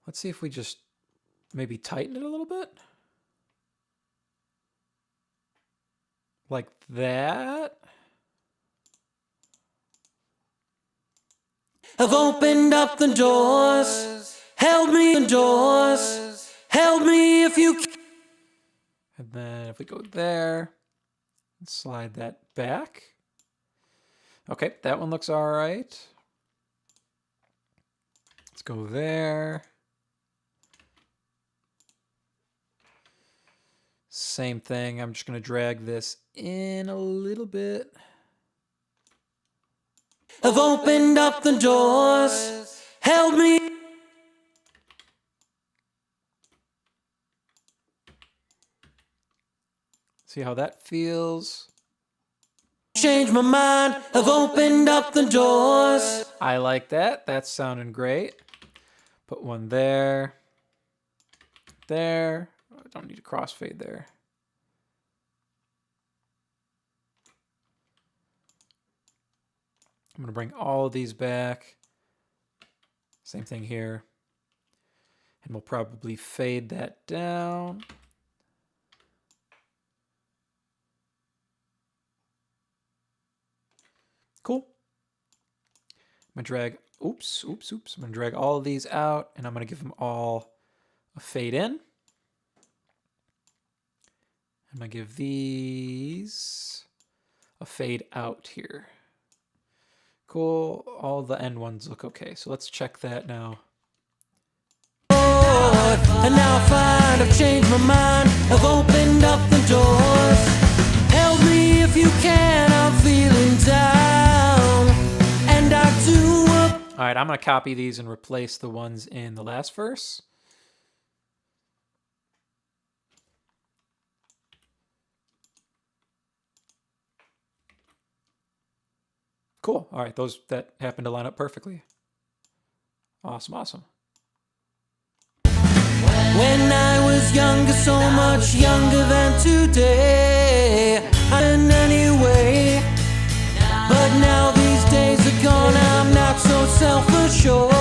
Let's see if we just maybe tighten it a little bit. like that. I've opened up the doors, held me indoors, held me if you. And then if we go there, slide that back. Okay, that one looks all right. Let's go there. Same thing. I'm just going to drag this in a little bit. I've opened up the doors, held me. See how that feels? Changed my mind, I've opened up the doors. I like that. That's sounding great. Put one there. There. I don't need a crossfade there. I'm going to bring all of these back. Same thing here. And we'll probably fade that down. Cool. I'm going to drag, oops. I'm going to drag all of these out, and I'm going to give them all a fade in. I'm going to give these a fade out here. Cool. All the end ones look okay. So let's check that now. And now I find I've changed my mind. I've opened up the doors. Help me if you can. I'm feeling down. And I do. All right, I'm going to copy these and replace the ones in the last verse. Cool. All right, that happened to line up perfectly. Awesome. When I was younger, so much younger than today, in any way. But now these days are gone, I'm not so self-assured.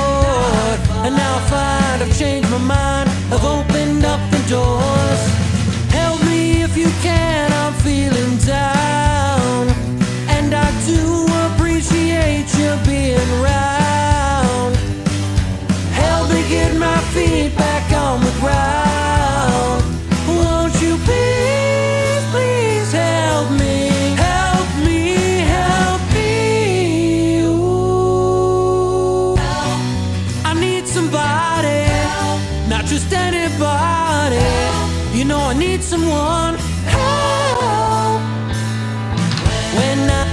And now I find I've changed my mind, I've opened up the doors. Help me if you can, I'm feeling down. And I do appreciate you being around. Help me get my feet back on the ground. Won't you please help me? Help me. Ooh. I need somebody, not just anybody. You know I need someone. Help. When I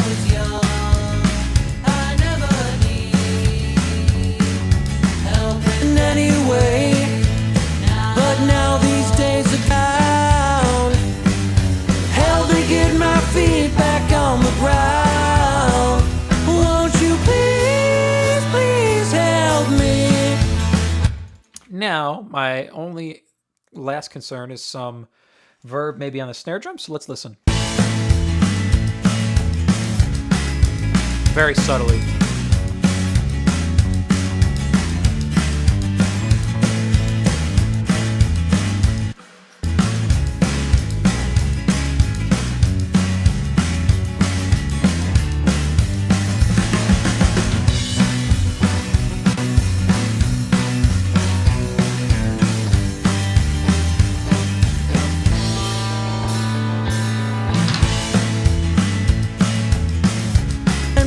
was young, I never need help in any way. But now these days are down. Help me get my feet back on the ground. Won't you please help me? Now, my only last concern is some verb maybe on the snare drum, so let's listen. Very subtly.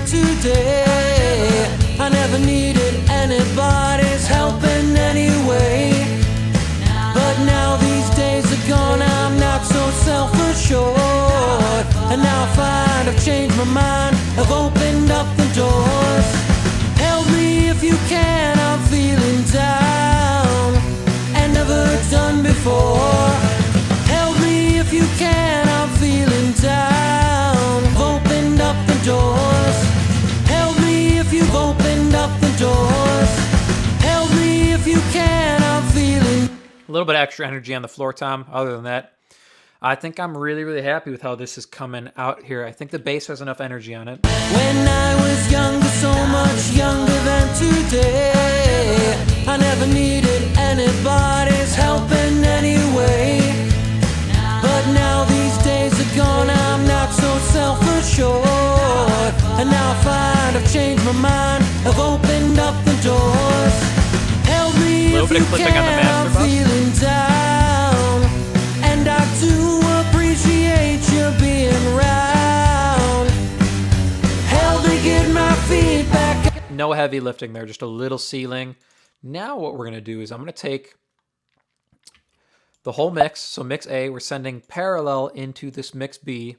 Today, I never needed anybody's help in any way. But now these days are gone, I'm not so self-assured. And now I find I've changed my mind, I've opened up the doors. Help me if you can, I'm feeling down and never done before. Help me if you can, I'm feeling down. I've opened up the doors. Help me if you've opened up the doors. Help me if you can, I'm feeling. A little bit extra energy on the floor tom. Other than that, I think I'm really happy with how this is coming out here. I think the bass has enough energy on it. When I was younger, so much younger than today, I never needed anybody's help in any way. But now these days bit of clipping on the master bus. Feeling down, and I do appreciate you being round. Help me get my feet back. No heavy lifting there, just a little ceiling. Now what we're going to do is I'm going to take the whole mix. So mix A, we're sending parallel into this mix B.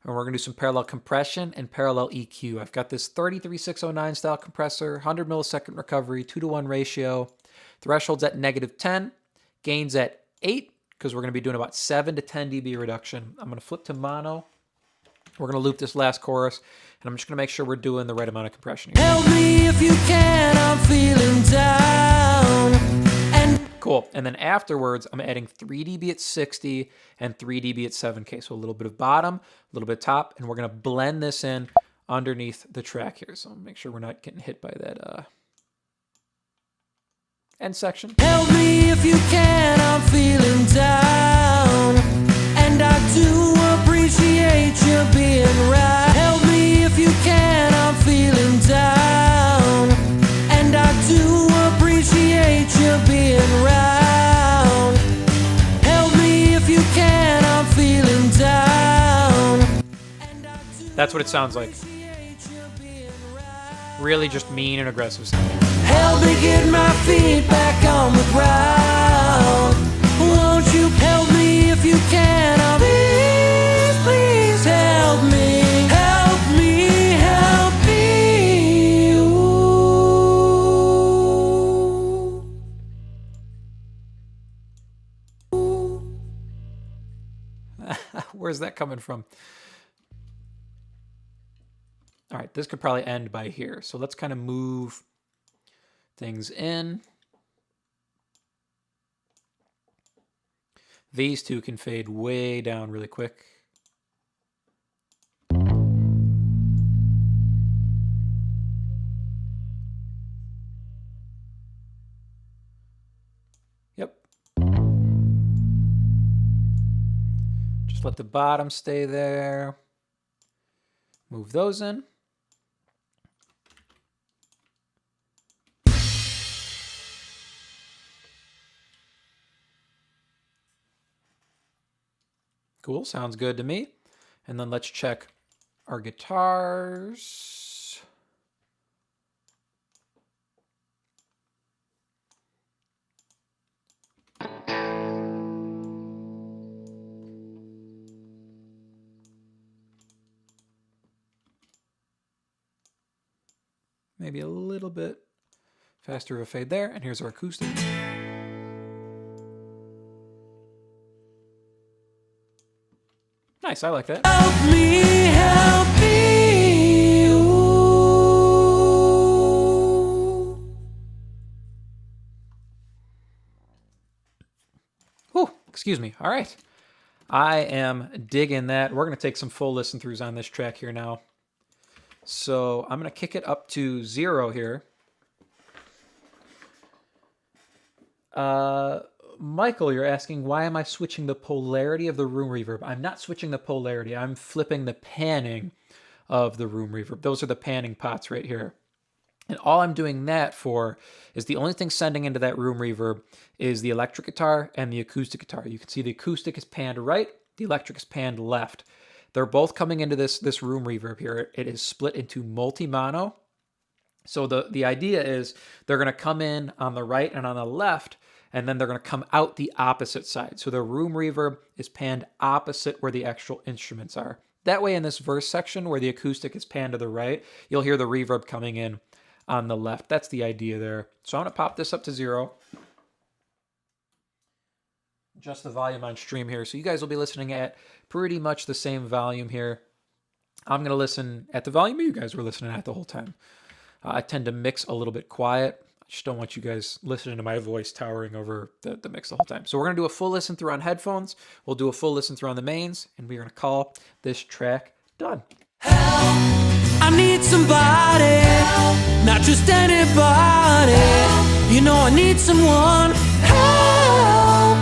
And we're going to do some parallel compression and parallel EQ. I've got this 33609 style compressor, 100 millisecond recovery, 2-to-1 ratio. Threshold's at -10. Gain's at 8, because we're going to be doing about 7 to 10 dB reduction. I'm going to flip to mono. We're going to loop this last chorus, and I'm just going to make sure we're doing the right amount of compression here. Help me if you can, I'm feeling down. Cool. And then afterwards, I'm adding 3 dB at 60 and 3 dB at 7K. So a little bit of bottom, a little bit of top, and we're going to blend this in underneath the track here. So make sure we're not getting hit by that end section. Help me if you can, I'm feeling down. And I do appreciate you being right. Help me if you can, I'm feeling down. And I do appreciate you being right. That's what it sounds like. Really just mean and aggressive sounding. Help me get my feet back on the ground. Won't you help me if you can? Please, please help me. Help me, help me. Ooh. Where's that coming from? All right, this could probably end by here. So let's kind of move things in. These two can fade way down really quick. Yep. Just let the bottom stay there. Move those in. Cool, sounds good to me. And then let's check our guitars. Maybe a little bit faster of a fade there. And here's our acoustic. Nice, I like that. Help me, help me. Ooh, excuse me. All right. I am digging that. We're going to take some full listen throughs on this track here now. So I'm going to kick it up to 0 here. Michael, you're asking, why am I switching the polarity of the room reverb? I'm not switching the polarity. I'm flipping the panning of the room reverb. Those are the panning pots right here. And all I'm doing that for is the only thing sending into that room reverb is the electric guitar and the acoustic guitar. You can see the acoustic is panned right, the electric is panned left. They're both coming into this room reverb here. It is split into multi-mono. So the idea is they're going to come in on the right and on the left, and then they're going to come out the opposite side. So the room reverb is panned opposite where the actual instruments are. That way in this verse section where the acoustic is panned to the right, you'll hear the reverb coming in on the left. That's the idea there. So I'm going to pop this up to 0. Adjust the volume on stream here. So you guys will be listening at pretty much the same volume here. I'm going to listen at the volume you guys were listening at the whole time. I tend to mix a little bit quiet. I just don't want you guys listening to my voice towering over the mix the whole time. So we're going to do a full listen through on headphones. We'll do a full listen through on the mains, and we're going to call this track done. Help, I need somebody, help, not just anybody. Help, you know I need someone. Help.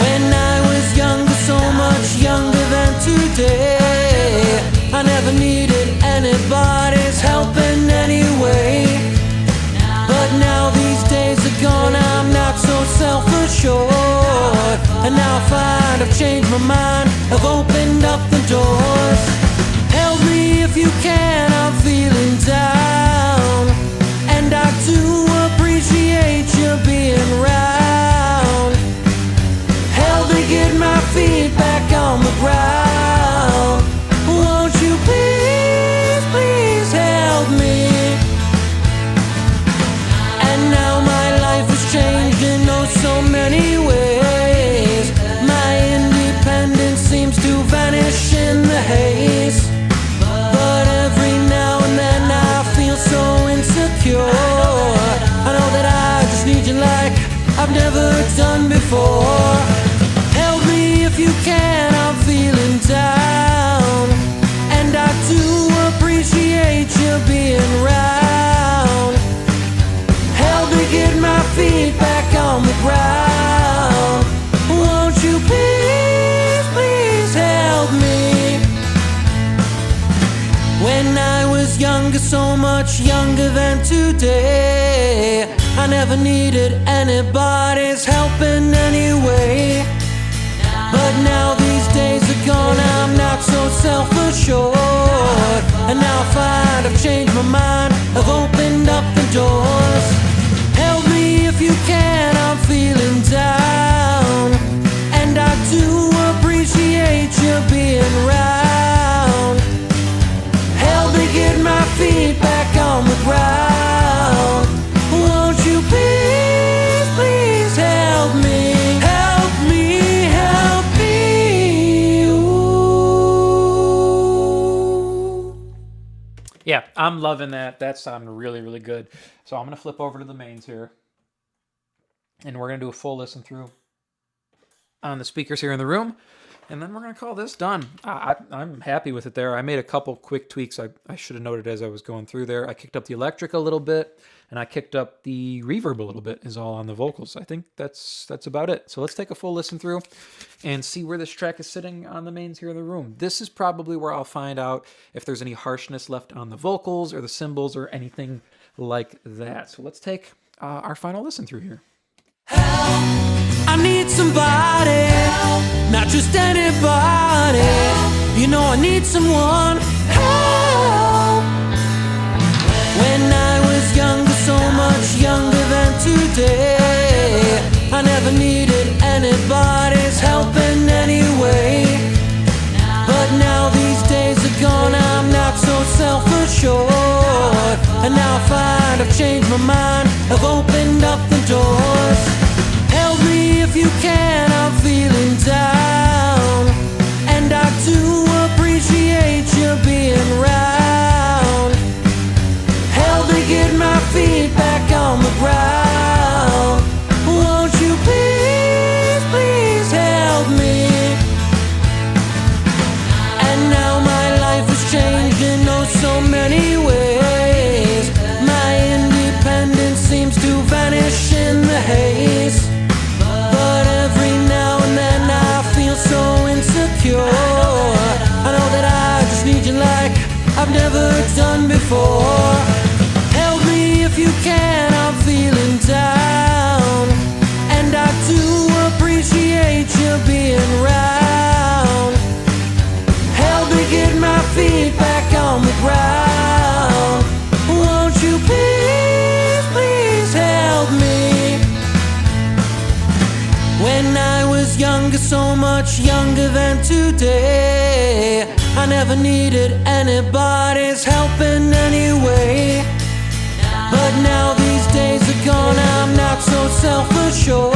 When I was younger, so much younger than today, I never needed anybody's help in any way. But now these days are short. And now I find I've changed my mind, I've opened up the doors. Help me if you can, I'm feeling down, and I do appreciate you being round. Help me get my feet back on the ground. Won't you please, please help me? And now my life has changed in oh so many ways. My independence seems to vanish in the haze. But every now and then I feel so insecure. I know that I just need you like I've never done before. Help me if you can, I'm feeling down, and I do appreciate you being round. Help me get my feet back on the ground. Won't you please, please help me? When I was younger, so much younger than today, I never needed anybody's help in any way. But now these days are gone, I'm not so self-assured. And now I find I've changed my mind, I've opened up the doors. Help me if you can, I'm feeling down, and I do appreciate you being round. Help me get my feet back on the ground. Won't you please, please help me? Help me, help me. Ooh. Yeah, I'm loving that. That sounded really, really good. So I'm going to flip over to the mains here, and we're going to do a full listen through on the speakers here in the room, and then we're going to call this done. I'm happy with it there. I made a couple quick tweaks I should have noted as I was going through there. I kicked up the electric a little bit, and I kicked up the reverb a little bit, is all on the vocals. I think that's about it. So let's take a full listen through and see where this track is sitting on the mains here in the room. This is probably where I'll find out if there's any harshness left on the vocals or the cymbals or anything like that. So let's take our final listen through here. I need somebody, not just anybody. You know I need someone. Help. When I was younger, so much younger than today, I never needed anybody's help in any way. But now these days are gone, I'm not so self-assured. And now I find I've changed my mind, I've opened up the doors. Help me if you can, I'm feeling down, and I do appreciate you being round. Help me get my feet back on the ground. Won't you please, please help me? And now my life has changed in oh so many ways. My independence seems to vanish in the haze. But every now and then I feel so insecure. I know that I just need you like I've never done before. Help me if you can, I'm feeling down, and I do appreciate you being round. Help me get my feet back on the ground. Won't you please, please help me? When I was younger, so much younger than today, I never needed anybody's help in any way. But now these days are gone, I'm not so self-assured.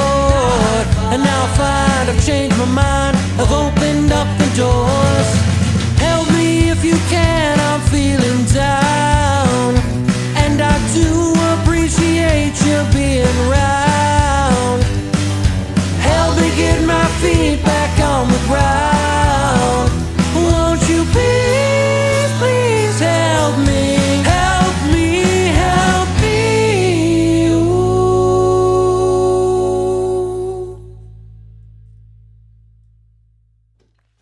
And now I find I've changed my mind, I've opened up the doors. Help me if you can, I'm feeling down, and I do appreciate you being round. Help me get my feet back on the ground. Won't you please, please help me? Help me, help me. Ooh.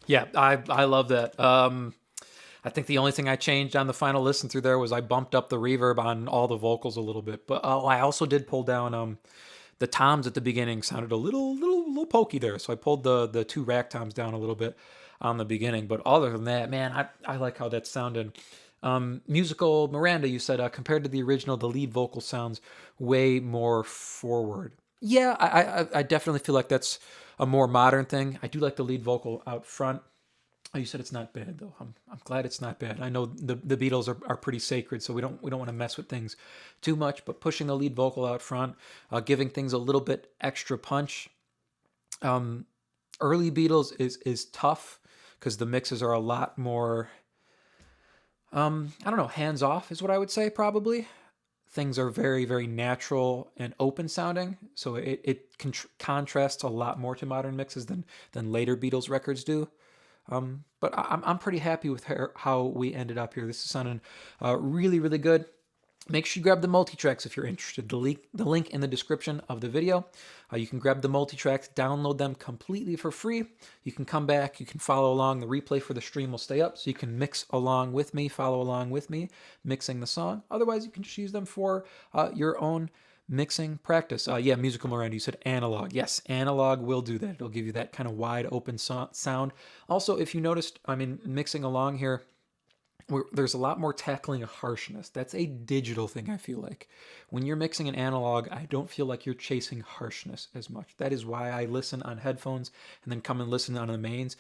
Yeah, I love that. I think the only thing I changed on the final listen through there was I bumped up the reverb on all the vocals a little bit. But I also did pull down the toms at the beginning sounded a little pokey there, so I pulled the two rack toms down a little bit on the beginning. But other than that, man, I like how that sounded. Musical Miranda, you said compared to the original, the lead vocal sounds way more forward. Yeah, I definitely feel like that's a more modern thing. I do like the lead vocal out front. Oh, you said it's not bad though. I'm glad it's not bad. I know the Beatles are pretty sacred, so we don't want to mess with things too much. But pushing the lead vocal out front, giving things a little bit extra punch. Early Beatles is tough because the mixes are a lot more. I don't know, hands off is what I would say probably. Things are very very natural and open sounding, so it contrasts a lot more to modern mixes than later Beatles records do. But I'm pretty happy with how we ended up here. This is sounding really, really good. Make sure you grab the Multitracks if you're interested. The link in the description of the video. You can grab the Multitracks, download them completely for free. You can come back, you can follow along. The replay for the stream will stay up, so you can mix along with me, follow along with me, mixing the song. Otherwise, you can just use them for your own mixing practice. Yeah, Musical Miranda, you said analog. Yes, analog will do that. It'll give you that kind of wide open sound. Also, if you noticed, I mean, mixing along here, there's a lot more tackling of harshness. That's a digital thing, I feel like. When you're mixing an analog, I don't feel like you're chasing harshness as much. That is why I listen on headphones and then come and listen on the mains.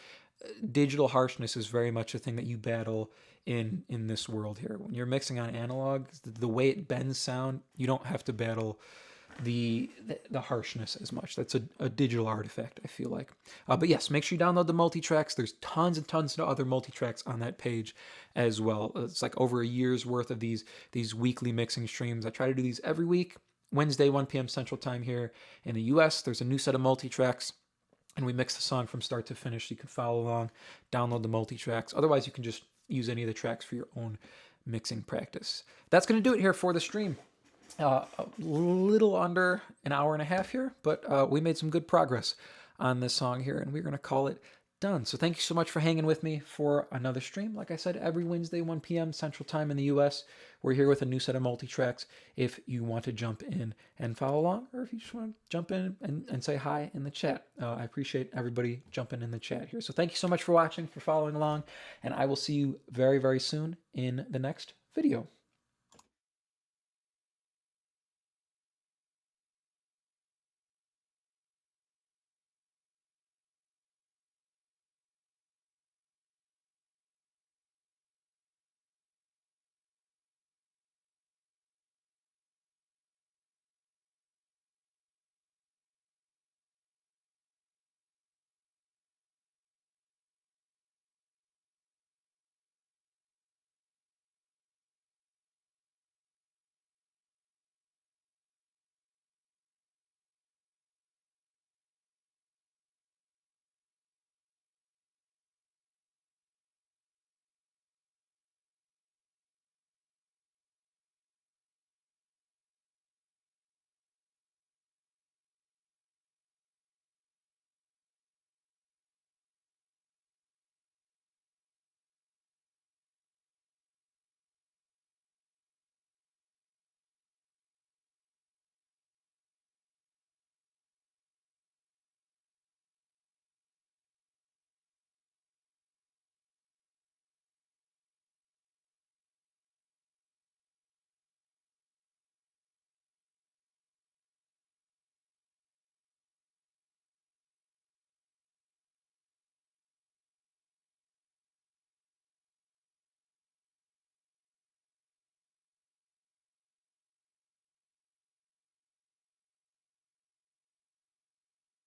Digital harshness is very much a thing that you battle in this world here. When you're mixing on analog, the way it bends sound, you don't have to battle the harshness as much. That's a digital artifact, I feel like. But yes, make sure you download the Multitracks. There's tons and tons of other Multitracks on that page as well. It's like over a year's worth of these weekly mixing streams. I try to do these every week. Wednesday, 1 p.m. Central Time here in the US. There's a new set of Multitracks, and we mix the song from start to finish. So you can follow along, download the Multitracks. Otherwise, you can just use any of the tracks for your own mixing practice. That's going to do it here for the stream. A little under an hour and a half here, but we made some good progress on this song here, and we're going to call it done. So thank you so much for hanging with me for another stream. Like I said, every Wednesday, 1 p.m. Central Time in the US. We're here with a new set of Multitracks if you want to jump in and follow along, or if you just want to jump in and say hi in the chat. I appreciate everybody jumping in the chat here. So thank you so much for watching, for following along, and I will see you very, very soon in the next video.